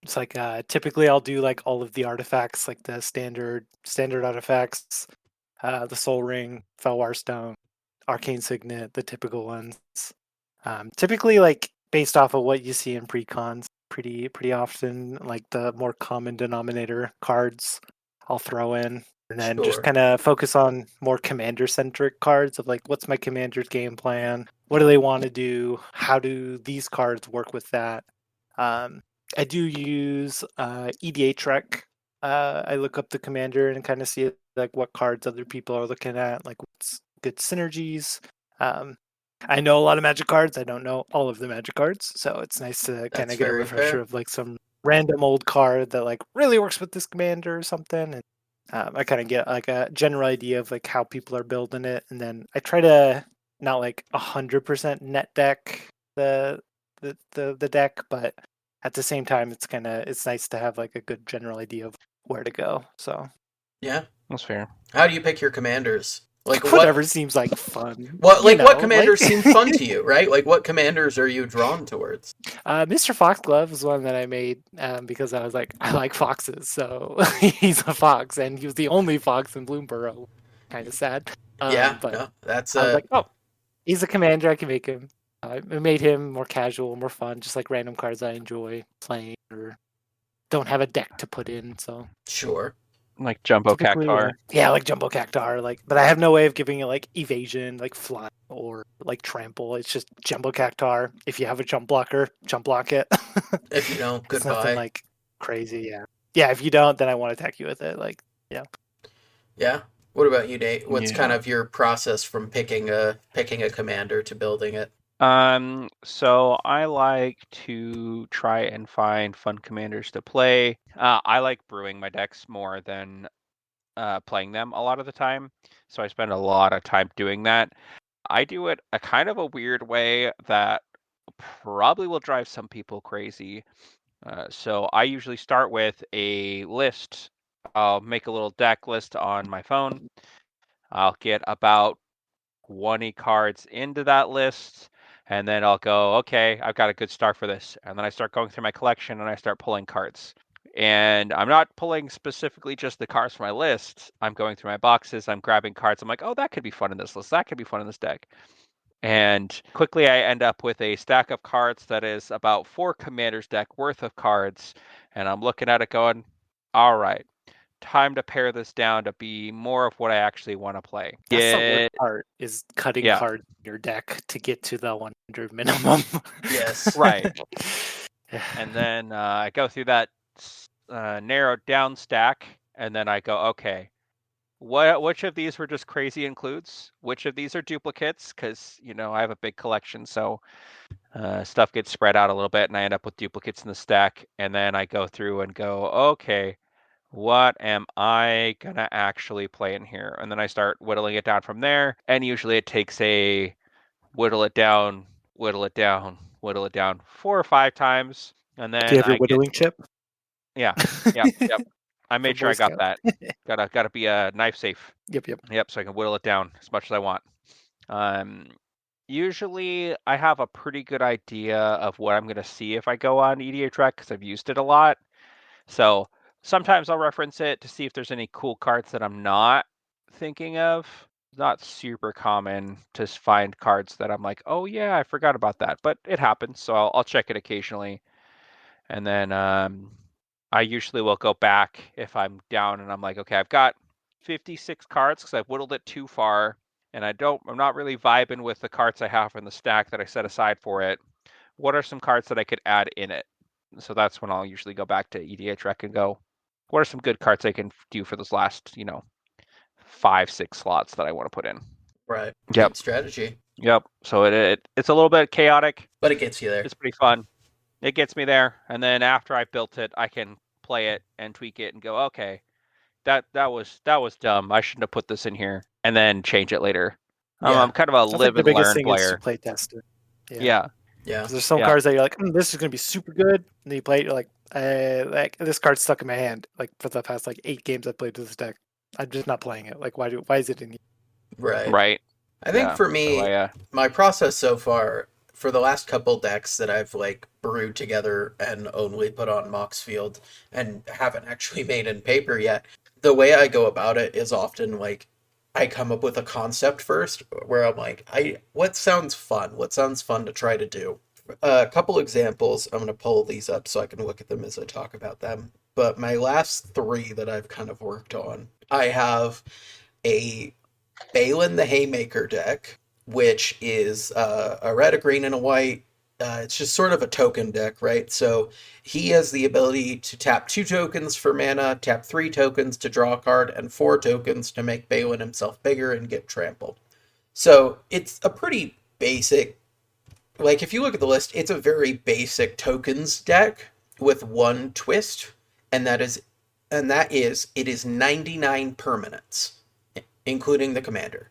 It's like typically I'll do like all of the artifacts, like the standard artifacts, the Soul Ring, Felwar Stone, Arcane Signet, the typical ones. Typically, like based off of what you see in pre-cons, pretty often, like the more common denominator cards, I'll throw in, and then just Sure. kind of focus on more commander-centric cards of like, what's my commander's game plan? What do they want to do? How do these cards work with that? I do use EDH rec. I look up the commander and kind of see like what cards other people are looking at, like what's good synergies. I know a lot of Magic cards. I don't know all of the Magic cards, so it's nice to kind That's of get a very refresher fair. of like some random old card that like really works with this commander or something. And I kind of get like a general idea of like how people are building it, and then I try to not like 100% net deck the deck, but at the same time, it's nice to have like a good general idea of where to go. So Yeah. That's fair. How do you pick your commanders? Like whatever seems like fun. what commanders seem fun to you, right? Like what commanders are you drawn towards? Mr. Foxglove was one that I made because I was like, I like foxes, so he's a fox, and he was the only fox in Bloomborough. Kind of sad. Yeah, But no, that's I was like, oh, he's a commander. I can make him. I made him more casual, more fun, just like random cards I enjoy playing or don't have a deck to put in. So sure. Like Jumbo typically, Cactuar. yeah, like Jumbo Cactuar, like, but I have no way of giving it like evasion, like fly or like trample. It's just Jumbo Cactuar. If you have a jump blocker, jump block it. If you don't, It's nothing goodbye. like crazy. Yeah, yeah. If you don't, then I want to attack you with it. Like, yeah. Yeah. What about you, Nate? What's Yeah. kind of your process from picking a commander to building it? So I like to try and find fun commanders to play. I like brewing my decks more than playing them a lot of the time. So I spend a lot of time doing that. I do it a kind of a weird way that probably will drive some people crazy. So I usually start with a list. I'll make a little deck list on my phone. I'll get about 20 cards into that list, and then I'll go, okay, I've got a good start for this. And then I start going through my collection and I start pulling cards. And I'm not pulling specifically just the cards from my list. I'm going through my boxes, I'm grabbing cards. I'm like, oh, that could be fun in this list. That could be fun in this deck. And quickly I end up with a stack of cards that is about 4 commanders deck worth of cards. And I'm looking at it going, all right, time to pare this down to be more of what I actually want to play. That's the worst part, is cutting cards in your deck to get to the 100 minimum. Yes. Right. And then I go through that narrowed down stack, and then I go, okay, which of these were just crazy includes? Which of these are duplicates? Because, I have a big collection, so stuff gets spread out a little bit, and I end up with duplicates in the stack. And then I go through and go, okay, what am I going to actually play in here? And then I start whittling it down from there. And usually it takes a whittle it down 4 or 5 times. And then Do you have your whittling chip? Yeah. Yep. I made sure I got that. Gotta be a knife safe. Yep. So I can whittle it down as much as I want. Usually I have a pretty good idea of what I'm going to see if I go on EDH Rec because I've used it a lot. So sometimes I'll reference it to see if there's any cool cards that I'm not thinking of. Not super common to find cards that I'm like, oh yeah, I forgot about that, but it happens. So I'll check it occasionally. And then I usually will go back if I'm down and I'm like, okay, I've got 56 cards because I've whittled it too far, and I'm not really vibing with the cards I have in the stack that I set aside for it. What are some cards that I could add in it? So that's when I'll usually go back to EDH Rec and go, what are some good cards I can do for those last, 5-6 slots that I want to put in? Right. Yep. Good strategy. Yep. So it's a little bit chaotic, but it gets you there. It's pretty fun. It gets me there, and then after I built it, I can play it and tweak it and go, okay, that was dumb. I shouldn't have put this in here and then change it later. Yeah. I'm kind of a I live think the and biggest learn thing is to player. play test it. Yeah. Yeah. Because there's some cards that you're like, this is going to be super good. And then you play it, you're like this card's stuck in my hand. Like for the past 8 games I've played this deck. I'm just not playing it. Like, why is it in here? Right. I think for me, So my process so far for the last couple decks that I've brewed together and only put on Moxfield and haven't actually made in paper yet, the way I go about it is often I come up with a concept first where I'm what sounds fun? What sounds fun to try to do? A couple examples. I'm going to pull these up so I can look at them as I talk about them. But my last 3 that I've kind of worked on, I have a Balin the Haymaker deck, which is a red, a green, and a white. It's just sort of a token deck, right? So he has the ability to tap 2 tokens for mana, tap 3 tokens to draw a card, and 4 tokens to make Balin himself bigger and get trampled. So it's a pretty basic, if you look at the list, it's a very basic tokens deck with one twist, and that is it is 99 permanents, including the commander.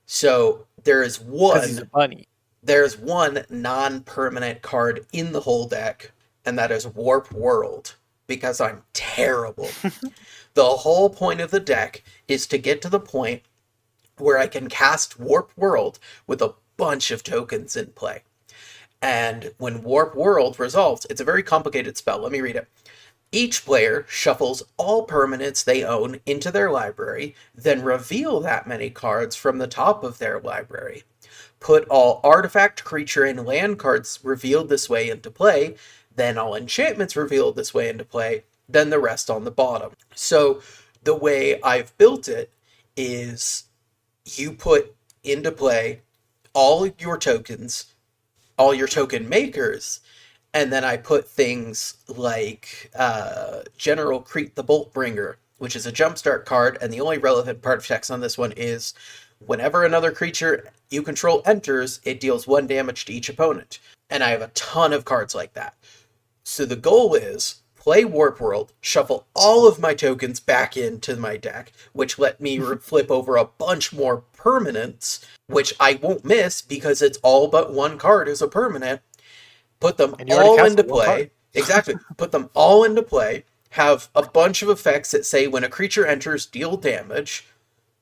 So there's Because he's a bunny. There's one non-permanent card in the whole deck, and that is Warp World, because I'm terrible. The whole point of the deck is to get to the point where I can cast Warp World with a bunch of tokens in play. And when Warp World resolves, it's a very complicated spell. Let me read it. Each player shuffles all permanents they own into their library, then reveal that many cards from the top of their library. Put all artifact, creature, and land cards revealed this way into play, then all enchantments revealed this way into play, then the rest on the bottom. So the way I've built it is you put into play all your tokens, all your token makers, and then I put things like General Crete the Boltbringer, which is a jumpstart card, and the only relevant part of text on this one is whenever another creature you control enters, it deals 1 damage to each opponent. And I have a ton of cards like that. So the goal is play Warp World, shuffle all of my tokens back into my deck, which let me flip over a bunch more permanents, which I won't miss because it's all but 1 card is a permanent. Put them all into play. Exactly. Put them all into play. Have a bunch of effects that say when a creature enters, deal damage.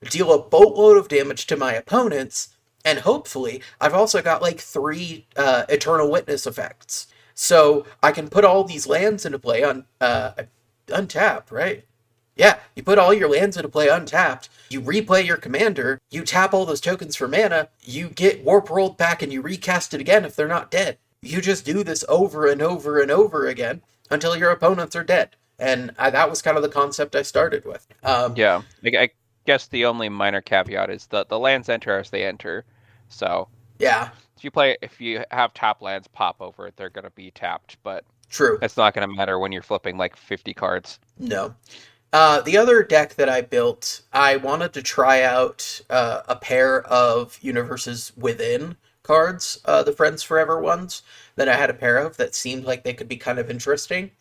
Deal a boatload of damage to my opponents. And hopefully, I've also got 3 Eternal Witness effects. So I can put all these lands into play on untapped, right? Yeah, you put all your lands into play untapped, you replay your commander, you tap all those tokens for mana, you get Warp World back and you recast it again if they're not dead. You just do this over and over and over again until your opponents are dead. And that was kind of the concept I started with. Yeah, I guess the only minor caveat is the lands enter as they enter. So yeah, if you have tap lands pop over it, they're going to be tapped. But true. It's not going to matter when you're flipping 50 cards. No. The other deck that I built, I wanted to try out a pair of Universes Within cards, the Friends Forever ones, that I had a pair of that seemed like they could be kind of interesting.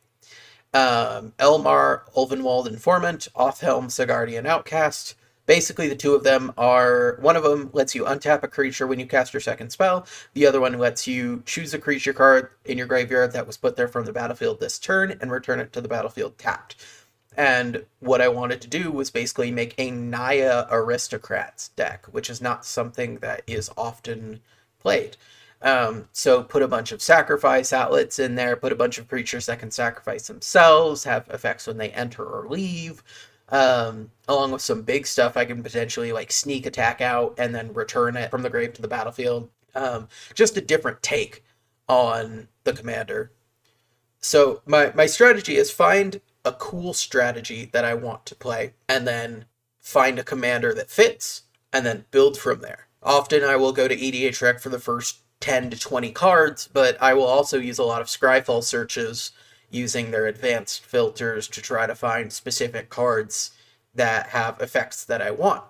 Elmar, Ulvenwald Informant, Othhelm, Sigardian Outcast. Basically, the 2 of them are, one of them lets you untap a creature when you cast your second spell. The other one lets you choose a creature card in your graveyard that was put there from the battlefield this turn and return it to the battlefield tapped. And what I wanted to do was basically make a Naya Aristocrats deck, which is not something that is often played. So put a bunch of sacrifice outlets in there, put a bunch of creatures that can sacrifice themselves, have effects when they enter or leave, along with some big stuff I can potentially sneak attack out and then return it from the grave to the battlefield. Just a different take on the commander. So my strategy is find a cool strategy that I want to play, and then find a commander that fits, and then build from there. Often I will go to EDH Rec for the first 10 to 20 cards, but I will also use a lot of Scryfall searches using their advanced filters to try to find specific cards that have effects that I want.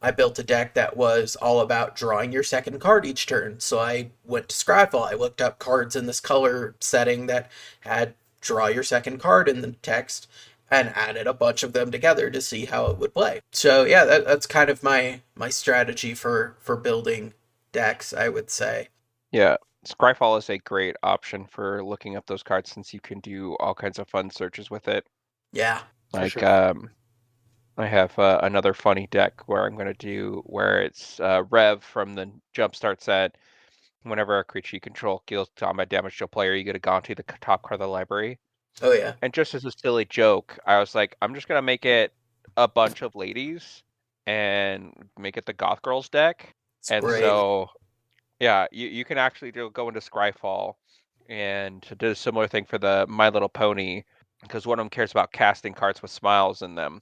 I built a deck that was all about drawing your second card each turn, so I went to Scryfall. I looked up cards in this color setting that had draw your second card in the text, and added a bunch of them together to see how it would play. So yeah, that's kind of my strategy for building decks, I would say. Yeah, Scryfall is a great option for looking up those cards since you can do all kinds of fun searches with it. Yeah, Like, sure. I have another funny deck where I'm going to do where it's Rev from the Jumpstart set. Whenever a creature you control deals combat damage to a player, you get a Gonti, the top card of the library. oh yeah, And just as a silly joke, I was like, I'm just going to make it a bunch of ladies and make it the Goth Girls deck. it's And great. so, yeah, you can actually go into Scryfall and do a similar thing for the My Little Pony, because one of them cares about casting cards with smiles in them.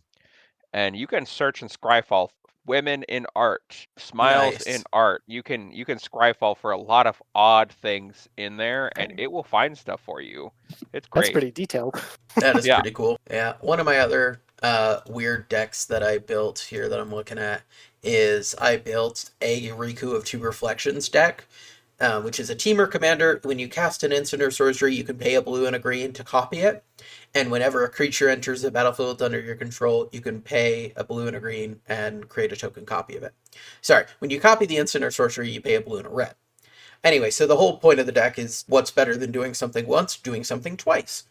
And you can search in Scryfall women in art, smiles in Nice. art. You can Scryfall for a lot of odd things in there, and it will find stuff for you. It's That's great. pretty detailed. That is Yeah. pretty cool. Yeah, one of my other weird decks that I built here that I'm looking at is I built a Riku of Two Reflections deck, which is a teamer commander. When you cast an instant or sorcery, you can pay a blue and a green to copy it. And whenever a creature enters the battlefield under your control, you can pay a blue and a green and create a token copy of it. Sorry, when you copy the instant or sorcery, you pay a blue and a red. Anyway, so the whole point of the deck is what's better than doing something once, doing something twice.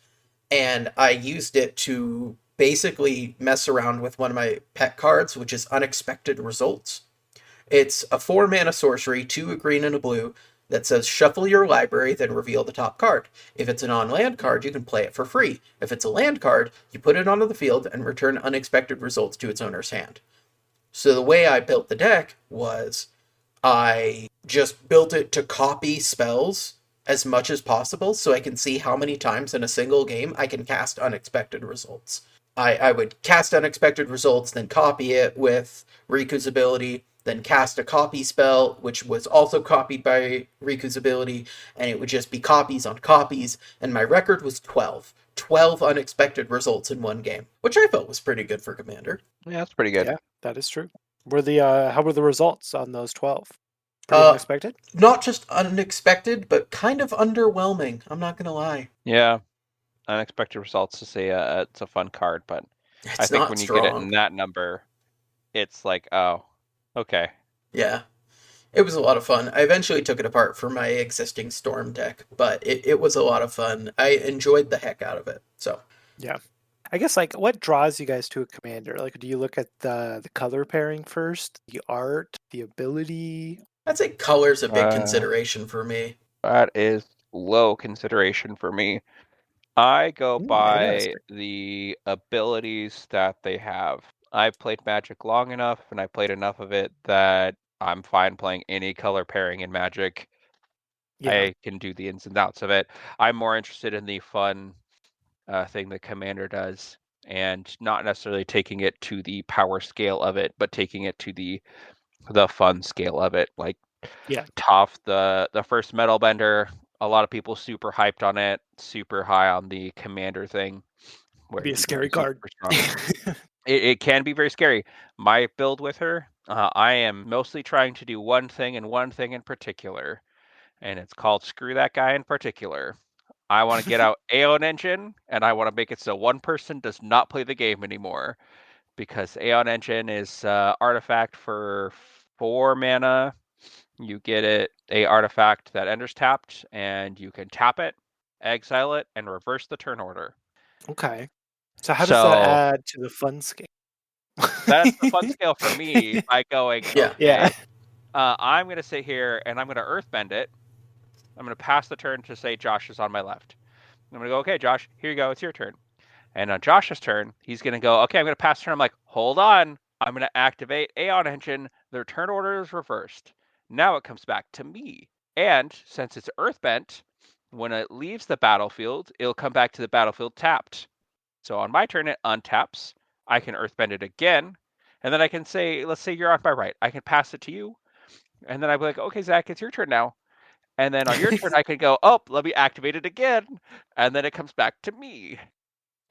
And I used it to basically mess around with one of my pet cards, which is Unexpected Results. It's a 4 mana sorcery, 2 a green and a blue, that says shuffle your library, then reveal the top card. If it's a non land card, you can play it for free. If it's a land card, you put it onto the field and return unexpected results to its owner's hand. So the way I built the deck was I just built it to copy spells as much as possible so I can see how many times in a single game I can cast unexpected results. I would cast unexpected results, then copy it with Riku's ability, then cast a copy spell, which was also copied by Riku's ability, and it would just be copies on copies, and my record was 12. 12 unexpected results in one game, which I felt was pretty good for Commander. Yeah, that's pretty good. Yeah, that is true. How were the results on those 12? Pretty Uh, unexpected? Not just unexpected, but kind of underwhelming. I'm not gonna lie. Yeah, unexpected results to say it's a fun card, but I It's think not when you get it strong. in that number, it's like, oh, okay. Yeah, it was a lot of fun. I eventually took it apart for my existing Storm deck, but it was a lot of fun. I enjoyed the heck out of it. So Yeah. I guess like what draws you guys to a commander? Like do you look at the color pairing first, the art, the ability? I'd say color's a big Uh, consideration for me. that is low consideration for me. I go by Interesting. the abilities that they have. I've played Magic long enough and I played enough of it that I'm fine playing any color pairing in Magic. Yeah. I can do the ins and outs of it. I'm more interested in the fun thing that Commander does, and not necessarily taking it to the power scale of it, but taking it to the fun scale of it. Like Yeah. Toph, the first Metal Bender, a lot of people super hyped on it, super high on the Commander thing, where Be a you can scary be card. super strong. It can be very scary. My build with her, I am mostly trying to do one thing and one thing in particular, and it's called Screw That Guy in Particular. I want to get out Aeon Engine, and I want to make it so one person does not play the game anymore. Because Aeon Engine is artifact for 4 mana. You get it a artifact that enters tapped, and you can tap it, exile it, and reverse the turn order. Okay. So how does that So add to the fun scale? that's the fun scale for me by going, Yeah. Yeah. okay, I'm going to sit here and I'm going to earthbend it. I'm going to pass the turn to say Josh is on my left. I'm going to go, okay, Josh, here you go. It's your turn. And on Josh's turn, he's going to go, okay, I'm going to pass turn. I'm like, hold on. I'm going to activate Aeon Engine. The turn order is reversed. Now it comes back to me. And since it's Earthbent, when it leaves the battlefield, it'll come back to the battlefield tapped. So on my turn, it untaps. I can Earthbend it again. And then I can say, let's say you're on my right. I can pass it to you. And then I'll be like, okay, Zach, it's your turn now. And then on your turn, I could go, oh, let me activate it again. And then it comes back to me.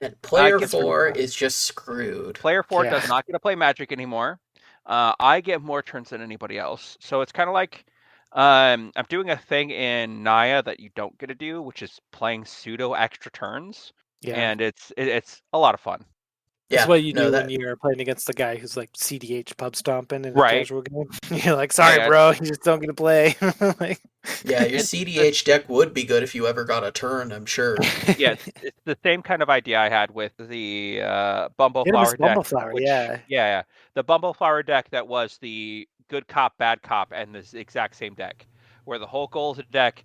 And player Gets pretty 4 cool. is just screwed. Player 4 Yeah. does not get to play Magic anymore. I get more turns than anybody else. So it's kind of like I'm doing a thing in Naya that you don't get to do, which is playing pseudo extra turns. Yeah. And it's a lot of fun. That's what you no, do when that you're playing against the guy who's like CDH pub stomping in a Right. casual game. You're like, sorry, Yeah. bro, you just don't get to play. Like, yeah, your It's CDH deck would be good if you ever got a turn, I'm sure. yeah, it's the same kind of idea I had with the Venomous Bumbleflower deck, Bumbleflower, which yeah. yeah, the Bumbleflower deck that was the good cop, bad cop, and the exact same deck, where the whole goal of the deck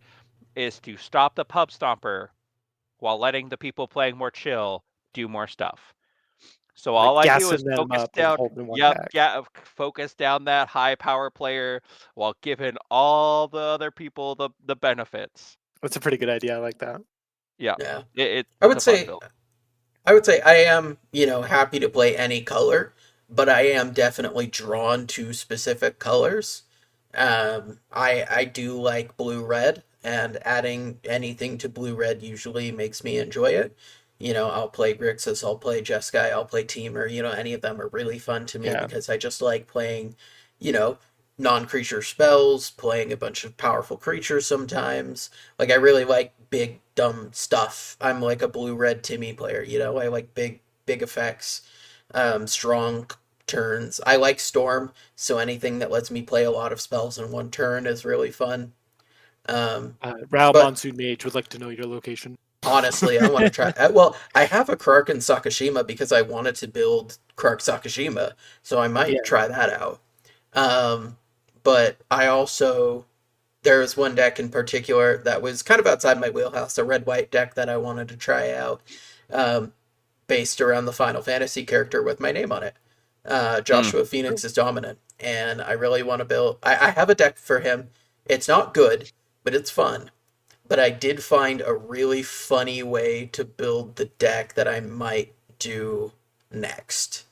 is to stop the pub stomper while letting the people playing more chill do more stuff. So Like all I do is gassing them focus up and down, holding one yep, back. yeah, focus down that high power player while giving all the other people the benefits. That's a pretty good idea. I like that. Yeah, Yeah. I it's would a fun say build. I would say I am, happy to play any color, but I am definitely drawn to specific colors. I do like blue red, and adding anything to blue red usually makes me enjoy it. I'll play Grixis, I'll play Jeskai, I'll play Teamer. Any of them are really fun to me Yeah. because I just like playing, you know, non-creature spells, playing a bunch of powerful creatures sometimes. Like I really like big dumb stuff. I'm like a blue red Timmy player, I like big effects, strong turns. I like Storm, so anything that lets me play a lot of spells in one turn is really fun. Um, Rao but Monsoon Mage would like to know your location. honestly, I want to try. Well, I have a Krark in Sakashima because I wanted to build Krark Sakashima, so I might Yeah. try that out. But I also there was one deck in particular that was kind of outside my wheelhouse, a red white deck that I wanted to try out, um, based around the Final Fantasy character with my name on it. Mm. Joshua Phoenix is dominant, and I really want to build. I have a deck for him. It's not good, but it's fun. But I did find a really funny way to build the deck that I might do next.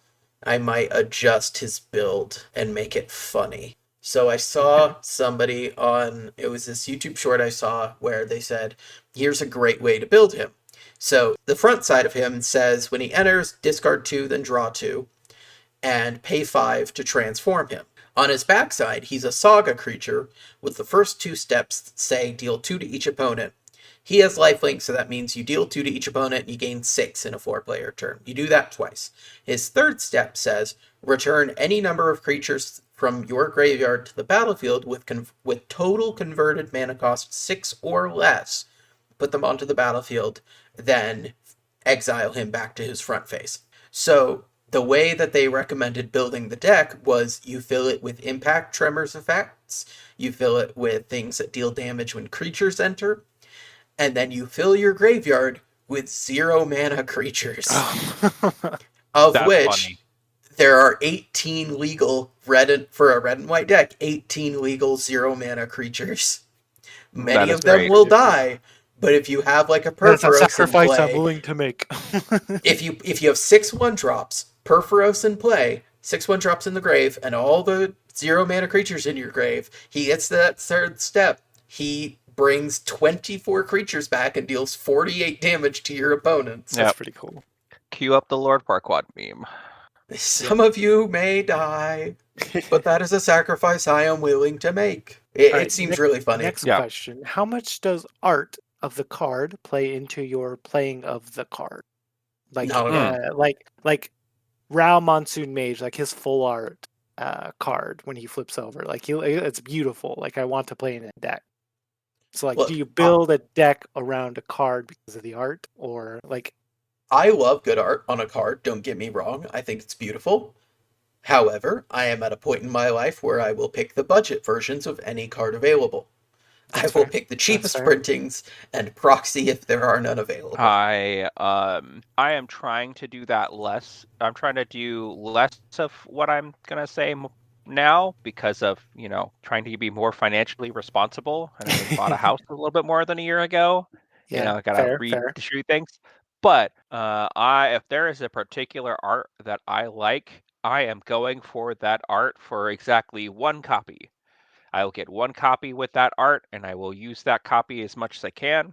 I might adjust his build and make it funny. So I Okay. saw somebody on, it was this YouTube short I saw where they said, here's a great way to build him. So the front side of him says when he enters, discard 2, then draw 2, and pay 5 to transform him. On his backside, he's a saga creature with the first 2 steps say deal 2 to each opponent. He has lifelink, so that means you deal 2 to each opponent and you gain 6 in a 4-player turn. You do that twice. His third step says return any number of creatures from your graveyard to the battlefield with total converted mana cost 6 or less. Put them onto the battlefield, then exile him back to his front face. So the way that they recommended building the deck was you fill it with impact tremors effects, you fill it with things that deal damage when creatures enter, and then you fill your graveyard with 0 mana creatures, Oh. of That's which funny. there are 18 legal for a red and white deck, 18 legal 0 mana creatures. That Many is of them great. will die, but if you have like a That's a Purphoros in sacrifice I'm play, willing to make. if you have 6/1 drops, Purphoros in play, 6/1 drops in the grave, and all the 0 mana creatures in your grave, he gets to that third step. He brings 24 creatures back and deals 48 damage to your opponents. That's Yep. pretty cool. Cue up the Lord Farquaad meme. Some of you may die, but that is a sacrifice I am willing to make. It, All it right, seems really funny. next Yeah. question. How much does art of the card play into your playing of the card? Like, Not at all. like Rao Monsoon Mage, like his full art card when he flips over. Like it's beautiful. Like I want to play in a deck. So like, do Look, you build a deck around a card because of the art, or like? I love good art on a card, don't get me wrong. I think it's beautiful. However, I am at a point in my life where I will pick the budget versions of any card available. I That's will fair. pick the That's cheapest fair. printings and proxy if there are none available. I am trying to do that less. I'm trying to do less of what I'm gonna say now because of trying to be more financially responsible. And I bought a house a little bit more than a year ago. Yeah, I gotta fair. redistribute things. But I if there is a particular art that I like, I am going for that art for exactly one copy. I will get one copy with that art, and I will use that copy as much as I can.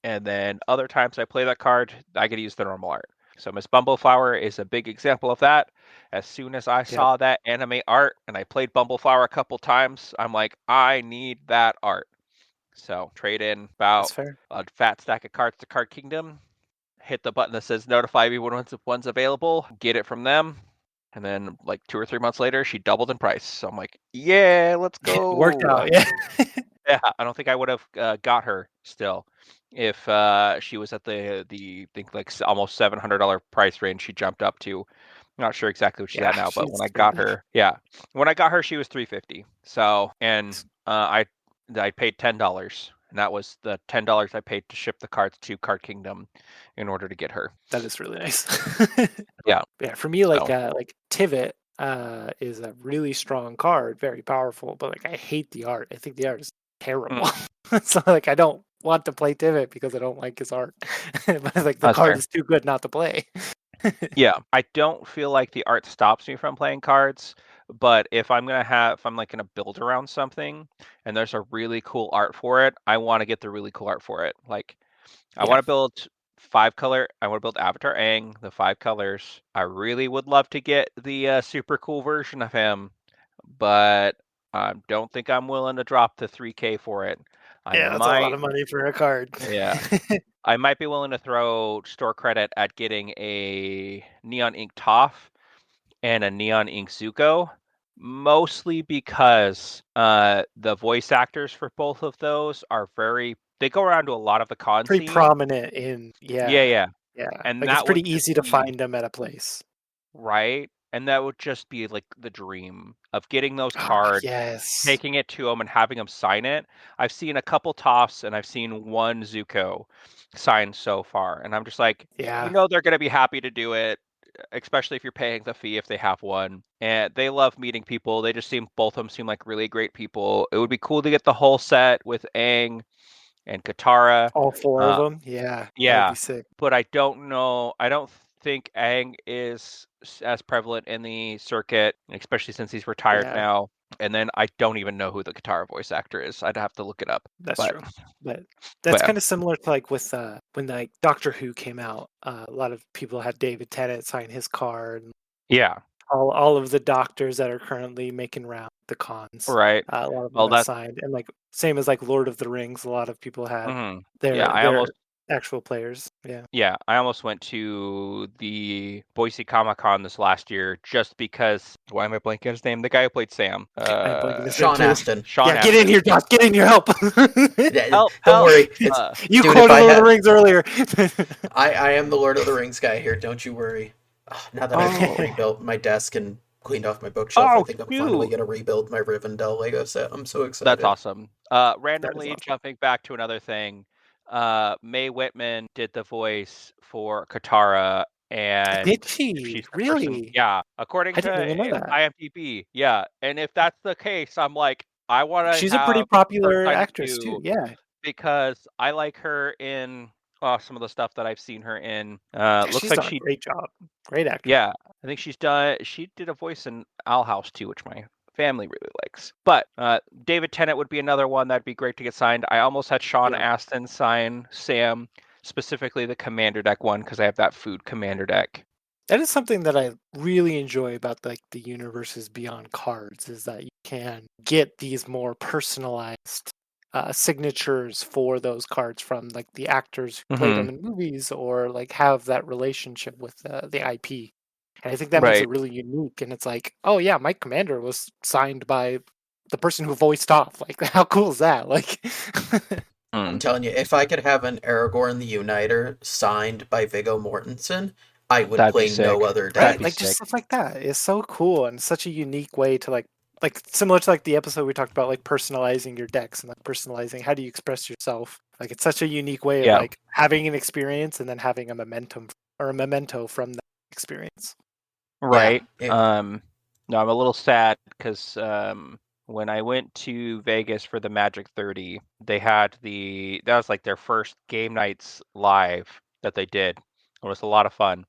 And then other times I play that card, I get to use the normal art. So Miss Bumbleflower is a big example of that. As soon as I Yep. saw that anime art and I played Bumbleflower a couple times, I'm like, I need that art. So trade in That's about fair. a fat stack of cards to Card Kingdom. hit the button that says notify me when one's available, get it from them. And then like 2 or 3 months later, she doubled in price. So I'm like, yeah, let's go. It worked out, yeah. Yeah, I don't think I would have got her still if she was at the think like almost $700 price range she jumped up to. I'm not sure exactly what she's at now, but when I got her, she was $350. So, and I paid $10, and that was the $10 I paid to ship the cards to Card Kingdom in order to get her. That is really nice. Yeah. Yeah, for me, like Tivit is a really strong card, very powerful, but like I hate the art. I think the art is terrible. So like I don't want to play Tivit because I don't like his art. But like the That's card fair. is too good not to play. Yeah, I don't feel like the art stops me from playing cards, but if I'm like gonna build around something and there's a really cool art for it, I want to get the really cool art for it. Like I want to build 5-color. I want to build Avatar Aang, the 5 colors. I really would love to get the super cool version of him, but I don't think I'm willing to drop the 3K for it. Yeah, that's a lot of money for a card. Yeah. I might be willing to throw store credit at getting a Neon Ink Toph and a Neon Ink Zuko, mostly because the voice actors for both of those are they go around to a lot of the con Pretty scene. prominent in Yeah. And like that it's pretty would easy to find them at a place. Right? And that would just be like the dream of getting those cards, Yes. taking it to them and having them sign it. I've seen a couple Tophs and I've seen one Zuko signed so far, and I'm just like, Yeah. they're going to be happy to do it, especially if you're paying the fee if they have one. And they love meeting people. They just both of them seem like really great people. It would be cool to get the whole set with Aang and Katara. All 4 of them? Yeah. Yeah. That would be sick. But I don't know. I don't think Aang is as prevalent in the circuit, especially since he's retired now. And then I don't even know who the Katara voice actor is. I'd have to look it up. That's true. But that's kind of similar to like with when like Doctor Who came out. A lot of people had David Tennant sign his card. Yeah. All of the doctors that are currently making round the cons. Right. A lot of them got signed. And like same as like Lord of the Rings, a lot of people had their actual players. Yeah. Yeah, I almost went to the Boise Comic-Con this last year just because. Why am I blanking on his name? The guy who played Sam. Sean Astin. Astin. Get in here, Josh. Get in here. Help. Help. Don't worry. You quoted Lord of the Rings earlier. I am the Lord of the Rings guy here. Don't you worry. Now that I've rebuilt my desk and cleaned off my bookshelf, I think I'm finally going to rebuild my Rivendell Lego set. I'm so excited. That's awesome. Randomly jumping back to another thing. Mae Whitman did the voice for Katara, and did she really? Person, yeah, according to IMDb, yeah. And if that's the case, I'm like, I want to. She's a pretty popular actress too, yeah. Because I like her in some of the stuff that I've seen her in. Looks she's like done a great job, great actress. Yeah, I think she did a voice in Owl House too, which my family really likes. But David Tennant would be another one that'd be great to get signed. I almost had Sean Astin sign Sam, specifically the Commander deck one, because I have that food Commander deck. That is something that I really enjoy about like the universes beyond cards, is that you can get these more personalized signatures for those cards from like the actors who played them in movies, or like have that relationship with the IP. And I think that makes it really unique. And it's like, oh yeah, my Commander was signed by the person who voiced Toph. Like, how cool is that? Like, I'm telling you, if I could have an Aragorn the Uniter signed by Viggo Mortensen, I would play no other deck. Right? Like just stuff like that. It's so cool and such a unique way to like similar to like the episode we talked about, like personalizing your decks and like personalizing how do you express yourself. Like it's such a unique way of like having an experience and then having a memento from that experience. Right. No, I'm a little sad because when I went to Vegas for the Magic 30, they had that was like their first game nights live that they did. It was a lot of fun.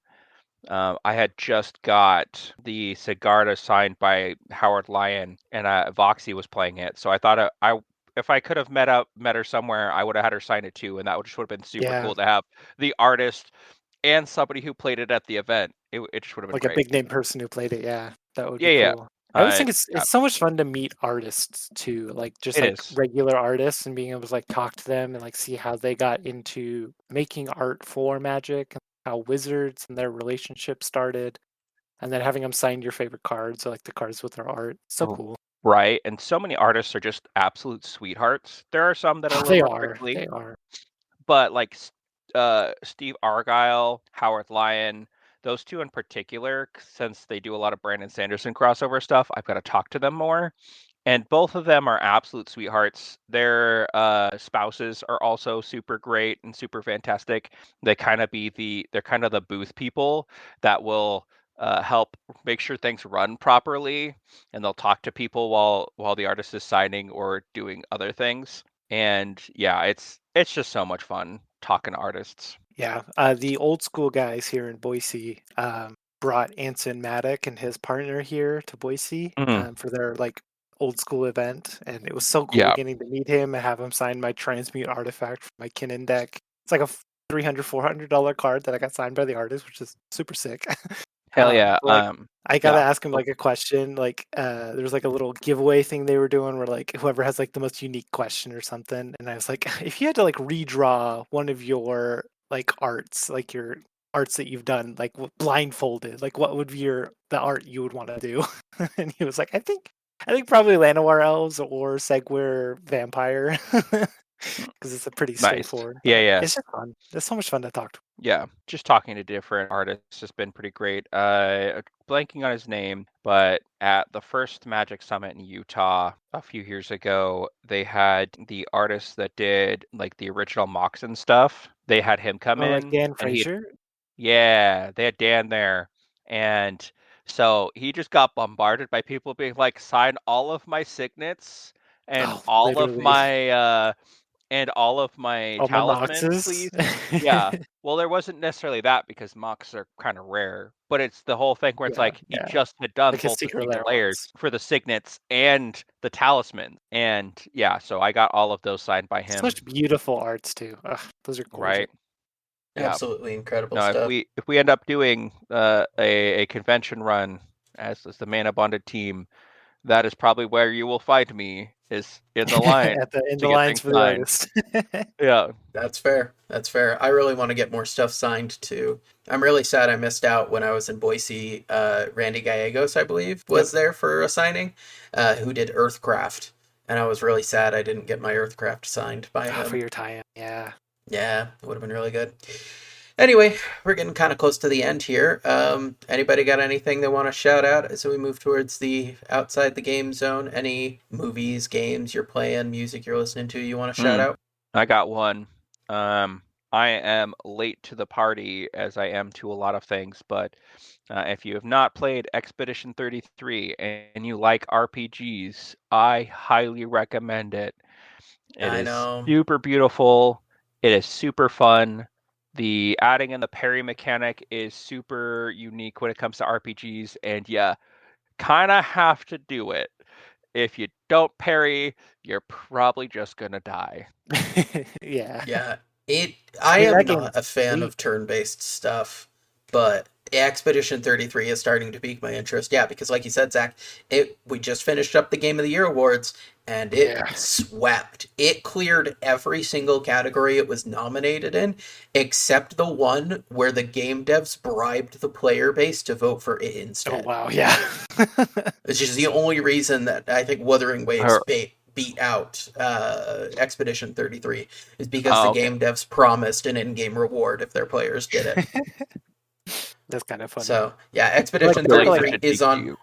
I had just got the Sigarda signed by Howard Lyon, and Voxy was playing it. So I thought if I could have met her somewhere, I would have had her sign it too, and that would have been super cool to have the artist and somebody who played it at the event. It just would have been like great. A big name person who played it. Yeah, that would be cool. I always think it's so much fun to meet artists too, like just regular artists, and being able to like talk to them and like see how they got into making art for Magic. how Wizards and their relationship started, and then having them sign your favorite cards, or like the cards with their art. So cool. Right, and so many artists are just absolute sweethearts. There are some that are a little They more are. prickly, They are. but like Steve Argyle, Howard Lyon, those two in particular, since they do a lot of Brandon Sanderson crossover stuff, I've got to talk to them more. And both of them are absolute sweethearts. Their spouses are also super great and super fantastic. They're kind of the booth people that will help make sure things run properly, and they'll talk to people while the artist is signing or doing other things. And yeah, it's just so much fun talking to artists. Yeah, the old school guys here in Boise brought Anson Maddock and his partner here to Boise for their like old school event, and it was so cool Yeah. getting to meet him and have him sign my Transmute artifact for my Kinnan deck. It's like a $300-$400 card that I got signed by the artist, which is super sick. Hell yeah. I gotta yeah. ask him like a question. Like, there was like a little giveaway thing they were doing where like whoever has like the most unique question or something. And I was like, if you had to like redraw one of your like arts, like your arts that you've done, like blindfolded, like what would be the art you would want to do? And he was like, I think probably Llanowar Elves or Segware Vampire. Because it's a pretty Nice. straightforward. Yeah. It's just fun. It's so much fun to talk to. Yeah, just talking to different artists has been pretty great. Blanking on his name, but at the first Magic Summit in Utah a few years ago, they had the artist that did like the original Moxen stuff. They had him come in, like Dan and Frazier. Yeah, they had Dan there, and so he just got bombarded by people being like, "Sign all of my signets and all of Literally. my All my talismans, Moxes. please." Yeah. Well, there wasn't necessarily that because mocks are kind of rare, but it's the whole thing where it's like he just had done like his both the secret secret lair layers ones. for the signets and the talisman. And yeah, so I got all of those signed by him. Such beautiful arts too. Ugh, those are gorgeous. Right. Yeah. Absolutely incredible No, stuff. if we end up doing a convention run as the Manabonded team, that is probably where you will find me, is in the line in to the get lines things for the signed. artist. Yeah. That's fair. That's fair. I really want to get more stuff signed too. I'm really sad I missed out when I was in Boise. Randy Gallegos, I believe, was there for a signing, who did Earthcraft. And I was really sad I didn't get my Earthcraft signed by him. For your tie-in, yeah. Yeah, it would have been really good. Anyway, we're getting kind of close to the end here. Anybody got anything they want to shout out as we move towards the outside the game zone? Any movies, games you're playing, music you're listening to you want to shout out? I got one. I am late to the party as I am to a lot of things, but if you have not played Expedition 33 and you like RPGs, I highly recommend it. It is super beautiful. It is super fun. The adding in the parry mechanic is super unique when it comes to RPGs, and yeah, kind of have to do it. If you don't parry, you're probably just gonna die. Yeah. Yeah. I am not a fan of turn-based stuff, but Expedition 33 is starting to pique my interest. Yeah, because like you said, Zach, we just finished up the Game of the Year awards, and it swept. It cleared every single category it was nominated in, except the one where the game devs bribed the player base to vote for it instead. Oh, wow, yeah. It's just the only reason that I think Wuthering Waves beat out Expedition 33 is because the game devs promised an in-game reward if their players did it. That's kind of funny. So yeah, Expedition 33 is on.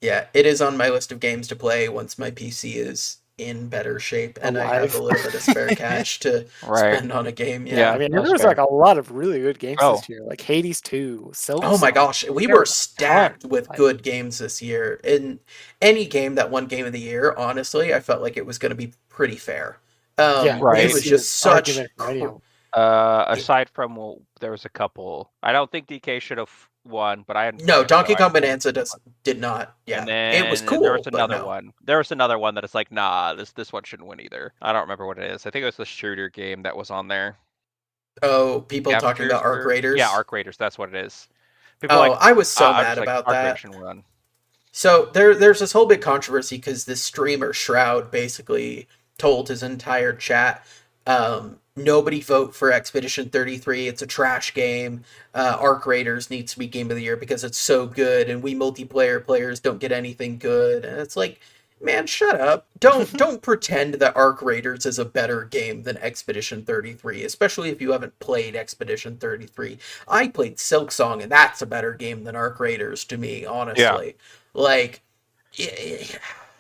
Yeah, it is on my list of games to play once my PC is in better shape and I have a little bit of spare cash to spend on a game. Yeah, I mean, there was like a lot of really good games this year, like Hades 2, Silk. Oh my gosh, we were stacked with good games this year. In any game that won Game of the Year, honestly, I felt like it was going to be pretty fair. It was just such. Aside from there was a couple. I don't think DK should have won, but I hadn't. No, Donkey Kong Bonanza did not. Yeah, and then it was cool. There was another one. There was another one that is like, nah, this one shouldn't win either. I don't remember what it is. I think it was the shooter game that was on there. Oh, people talking about Arc Raiders. Yeah, Arc Raiders. That's what it is. I was so mad about that. So there's this whole big controversy because this streamer Shroud basically told his entire chat nobody vote for Expedition 33. It's a trash game. Arc Raiders needs to be Game of the Year because it's so good, and we multiplayer players don't get anything good. And it's like, man, shut up. Don't pretend that Arc Raiders is a better game than Expedition 33, especially if you haven't played Expedition 33. I played Silksong, and that's a better game than Arc Raiders to me, honestly. Like, it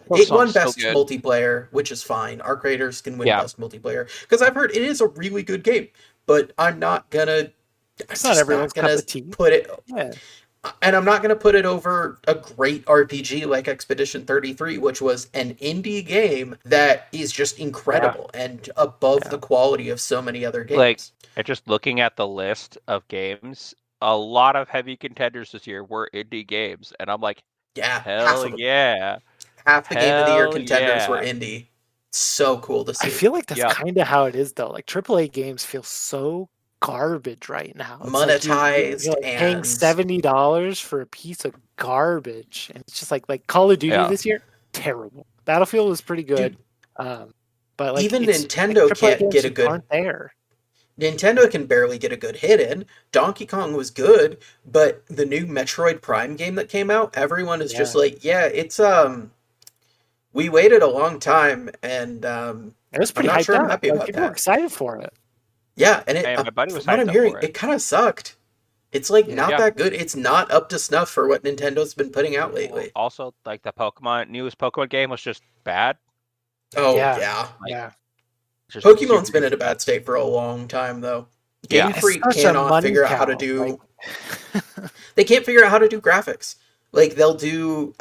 won best multiplayer, which is fine. Arc Raiders can win best multiplayer because I've heard it is a really good game, but I'm not gonna. It's not everyone's cup of tea. Put it, and I'm not gonna put it over a great RPG like Expedition 33, which was an indie game that is just incredible and above the quality of so many other games. Like, just looking at the list of games, a lot of heavy contenders this year were indie games, and I'm like, hell yeah. Half the Game of the Year contenders were indie. So cool to see. I feel like that's kind of how it is, though. Like AAA games feel so garbage right now. It's monetized, like and paying $70 for a piece of garbage, and it's just like Call of Duty this year, terrible. Battlefield was pretty good, but like even Nintendo can't get a good. Aren't there? Nintendo can barely get a good hit in. Donkey Kong was good, but the new Metroid Prime game that came out, everyone is just like, it's we waited a long time, and it was pretty hyped up. Happy about people were excited for it. Yeah, and my buddy was. From what I'm hearing, it kind of sucked. It's like not that good. It's not up to snuff for what Nintendo's been putting out lately. Also, like the newest Pokemon game was just bad. Oh yeah. Pokemon's been in a bad state for a long time, though. Game Freak cannot figure out how to do. They can't figure out how to do graphics. Like they'll do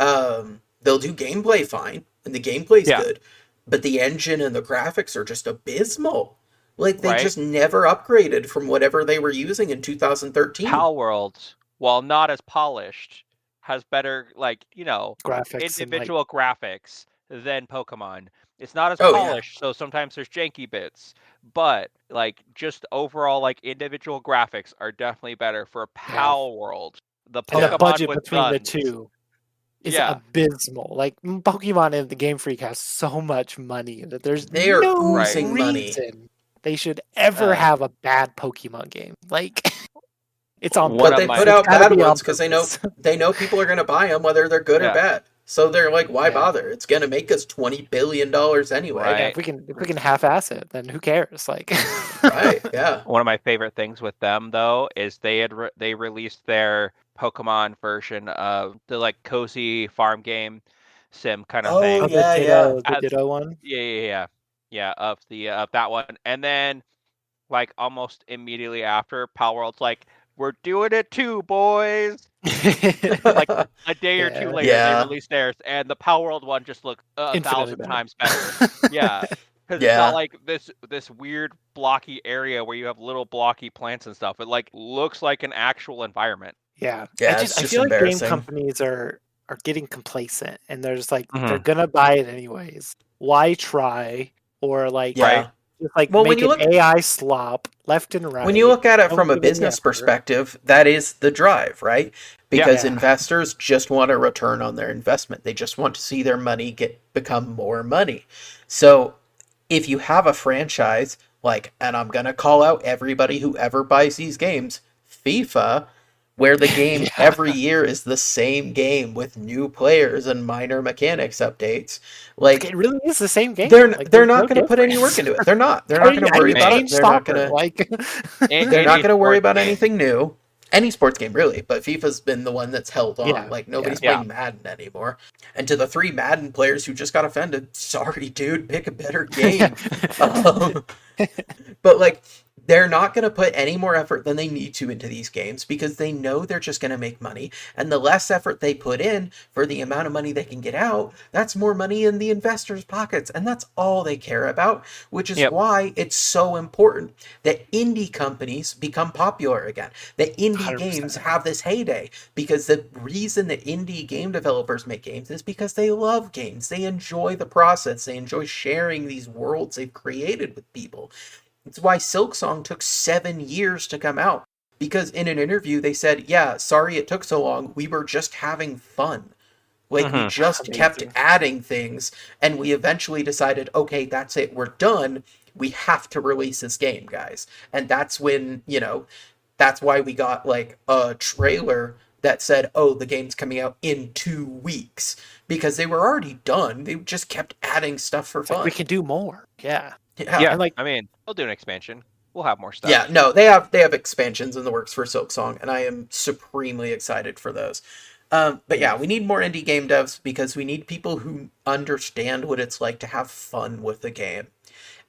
gameplay fine, and the gameplay's good, but the engine and the graphics are just abysmal. Like they just never upgraded from whatever they were using in 2013. Palworld, while not as polished, has better graphics individual graphics than Pokemon. It's not as polished, so sometimes there's janky bits, but like just overall individual graphics are definitely better for Palworld. The Pokemon and the budget with between guns. The two is abysmal. Like Pokemon and the Game Freak has so much money that there's no reason money. They should ever have a bad Pokemon game. Like it's on. But they put out bad ones because they know people are going to buy them whether they're good or bad. So they're like, why bother? It's going to make us $20 billion anyway. Right. If we can half-ass it, then who cares? Like, right? Yeah. One of my favorite things with them though is they released their Pokemon version of the cozy farm game sim kind of thing. The Ditto one. Yeah, of that one, and then almost immediately after, Palworld's like, we're doing it too, boys. Like a day or two later, they released theirs, and the Palworld one just looked 1,000 times better. Yeah, because it's not like this weird blocky area where you have little blocky plants and stuff. It looks like an actual environment. Yeah, I feel like game companies are getting complacent, and they're just like they're gonna buy it anyways. Why try? Or just make an AI slop left and right. When you look at it from a business perspective, that is the drive, right? Because investors just want a return on their investment. They just want to see their money become more money. So if you have a franchise and I'm going to call out everybody who ever buys these games, FIFA, where the game every year is the same game with new players and minor mechanics updates. It really is the same game. They're not going to put any work into it. They're not. They're not going to worry about it. They're not going to. They're not going to worry about anything new. Any sports game, really, but FIFA's been the one that's held on. Nobody's playing Madden anymore. And to the 3 Madden players who just got offended, sorry, dude, pick a better game. But they're not going to put any more effort than they need to into these games because they know they're just going to make money. And the less effort they put in for the amount of money they can get out, that's more money in the investors' pockets. And that's all they care about, which is why it's so important that indie companies become popular again. That indie 100%. Games have this heyday, because the reason that indie game developers make games is because they love games. They enjoy the process. They enjoy sharing these worlds they've created with people. It's why Silksong took 7 years to come out. Because in an interview, they said, sorry it took so long. We were just having fun. We just kept adding things. And we eventually decided, okay, that's it. We're done. we have to release this game, guys. And that's when, that's why we got like a trailer that said, oh, the game's coming out in 2 weeks, because they were already done. They just kept adding stuff for fun. Like, we can do more. Yeah. Yeah, And like, I mean, we'll do an expansion. We'll have more stuff. Yeah, no, they have expansions in the works for Silksong, and I am supremely excited for those. But yeah, we need more indie game devs because we need people who understand what it's like to have fun with the game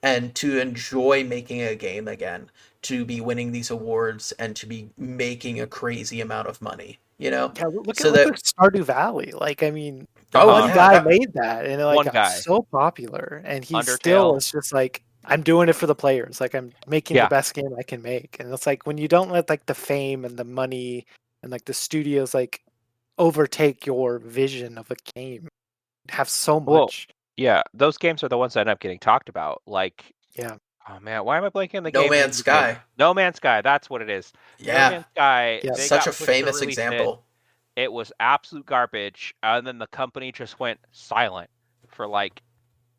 and to enjoy making a game again, to be winning these awards and to be making a crazy amount of money, yeah, look So at that Stardew Valley. Like, I mean, oh one yeah, guy that- made that, and it like One got guy. so popular, and he Undertale. still is just like, I'm doing it for the players. Like, I'm making Yeah. the best game I can make. And it's like, when you don't let like the fame and the money and like the studios like overtake your vision of a game, have so Well, much. yeah, those games are the ones that end up getting talked about. Like, Yeah. oh man, why am I blanking on the No game? Man's Sky. No Man's Sky, that's what it is. No Yeah, Man's Sky, Yeah. they such got a pushed to famous release example. It was absolute garbage, and then the company just went silent for like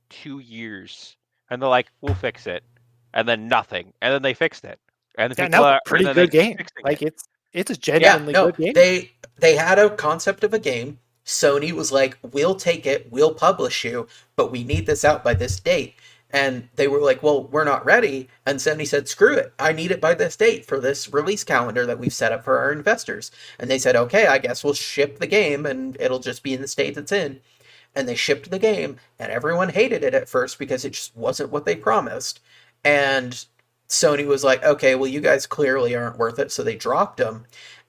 2 years, and they're like, "We'll fix it," and then nothing, and then they fixed it, and the Yeah, people now are it's a pretty and then good they keep game. fixing Like, it. it's a Yeah, genuinely no, good game. they had a concept of a game. Sony was like, "We'll take it, we'll publish you, but we need this out by this date." And they were like, "Well, we're not ready." And Sony said, "Screw it, I need it by this date for this release calendar that we've set up for our investors." And they said, "Okay, I guess we'll ship the game, and it'll just be in the state it's in." And they shipped the game, and everyone hated it at first because it just wasn't what they promised. And Sony was like, okay, well, you guys clearly aren't worth it, so they dropped them.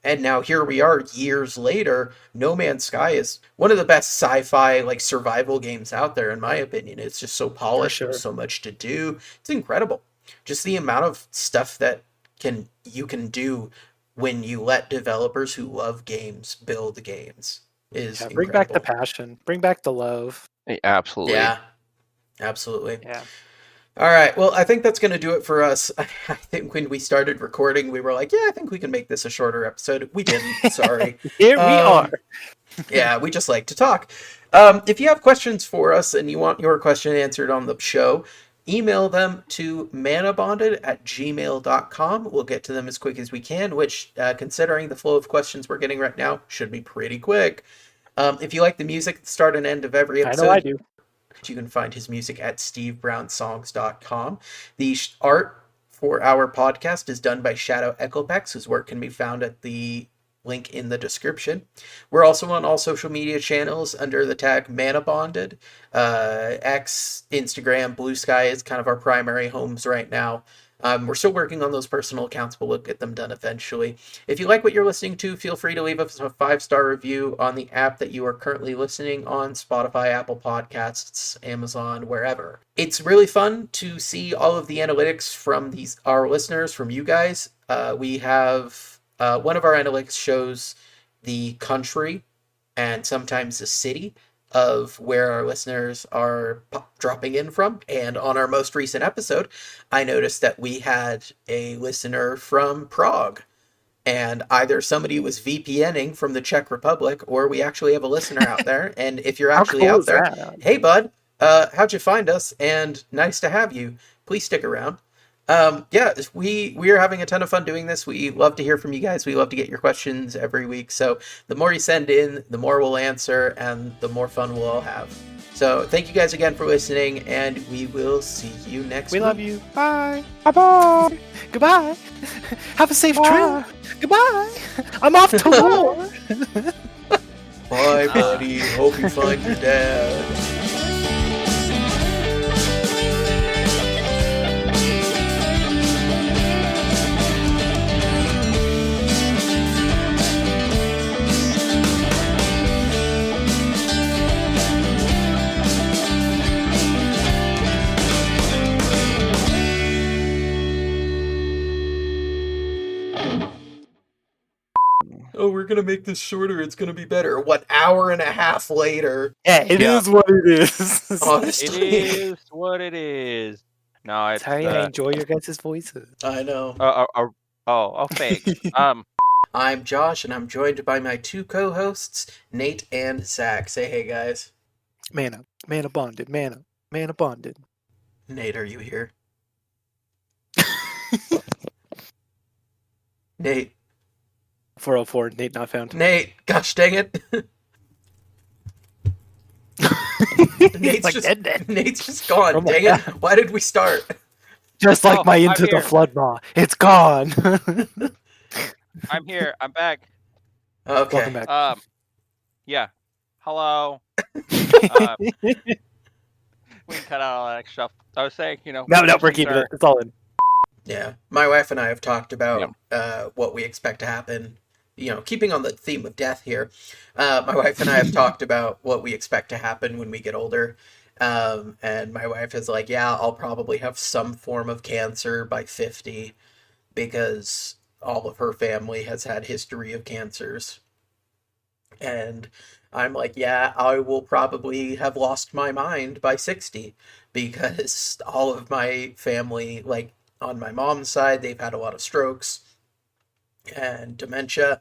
And now here we are years later. No Man's Sky is one of the best sci-fi like survival games out there, in my opinion. It's just so polished. sure. There's so much to do. It's incredible. Just the amount of stuff that you can do when you let developers who love games build games is Yeah, incredible. bring back the passion. Bring back the love. Absolutely. Yeah, absolutely. Yeah. All right. Well, I think that's going to do it for us. I think when we started recording, we were like, yeah, I think we can make this a shorter episode. We didn't. Sorry. Here we are. Yeah, we just like to talk. If you have questions for us and you want your question answered on the show, email them to manabonded@gmail.com. We'll get to them as quick as we can, which, considering the flow of questions we're getting right now, should be pretty quick. If you like the music at the start and end of every episode, I know I do. you can find his music at stevebrownsongs.com. The art for our podcast is done by Shadow Echopex, whose work can be found at the link in the description. We're also on all social media channels under the tag Manabonded. X, Instagram, Blue Sky is kind of our primary homes right now. We're still working on those personal accounts, but we'll get them done eventually. If you like what you're listening to, feel free to leave us a 5-star review on the app that you are currently listening on: Spotify, Apple Podcasts, Amazon, wherever. It's really fun to see all of the analytics from our listeners, from you guys. We have one of our analytics shows the country and sometimes the city of where our listeners are dropping in from. And on our most recent episode, I noticed that we had a listener from Prague. And either somebody was VPNing from the Czech Republic, or we actually have a listener out there. And if you're actually out there, hey bud, how'd you find us? And nice to have you. Please stick around. Yeah, we are having a ton of fun doing this. We love to hear from you guys. We love to get your questions every week. So the more you send in, the more we'll answer, and the more fun we'll all have. So thank you guys again for listening, and we will see you next week. We love you. Bye. Bye-bye. Goodbye. Have a safe trip. Goodbye. I'm off to war. Bye, buddy. Hope you find your dad. Oh, we're gonna make this shorter. It's gonna be better. 1.5 hours later. Yeah, it is what it is. Honestly, It is what it is. No, it's Sorry, I enjoy your guys' voices. I know. Thanks. I'm Josh, and I'm joined by my 2 co-hosts, Nate and Zack. Say hey, guys. Mana bonded. Mana bonded. Nate, are you here? Nate. 404. Nate not found. Nate. Gosh dang it. Nate's like just dead. Nate's just gone. Oh my Dang it. God. Why did we start? Just like Oh, my I'm Into the here. Flood Maw. It's gone. I'm here. I'm back. Okay. Welcome back. Yeah. Hello. We can cut out all that extra stuff. I was saying, no, we're keeping it. It's all in. Yeah. My wife and I have talked about what we expect to happen. Keeping on the theme of death here, my wife and I have talked about what we expect to happen when we get older. And my wife is like, yeah, I'll probably have some form of cancer by 50 because all of her family has had history of cancers. And I'm like, yeah, I will probably have lost my mind by 60 because all of my family, like on my mom's side, they've had a lot of strokes and dementia.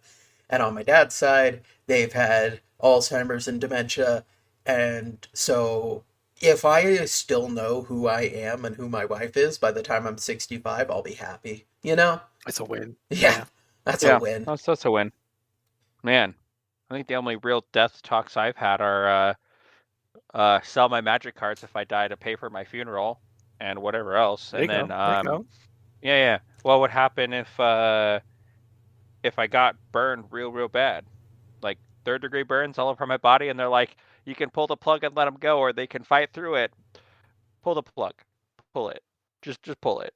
And on my dad's side, they've had Alzheimer's and dementia. And so if I still know who I am and who my wife is by the time I'm 65, I'll be happy. It's a win. Yeah, that's a win. That's a win. Man, I think the only real death talks I've had are sell my magic cards if I die to pay for my funeral and whatever else. There you And then go. There you go. yeah. What would happen if I got burned real bad? Like 3rd-degree burns all over my body, and they're like, you can pull the plug and let them go, or they can fight through it. Pull the plug. Pull it. Just pull it.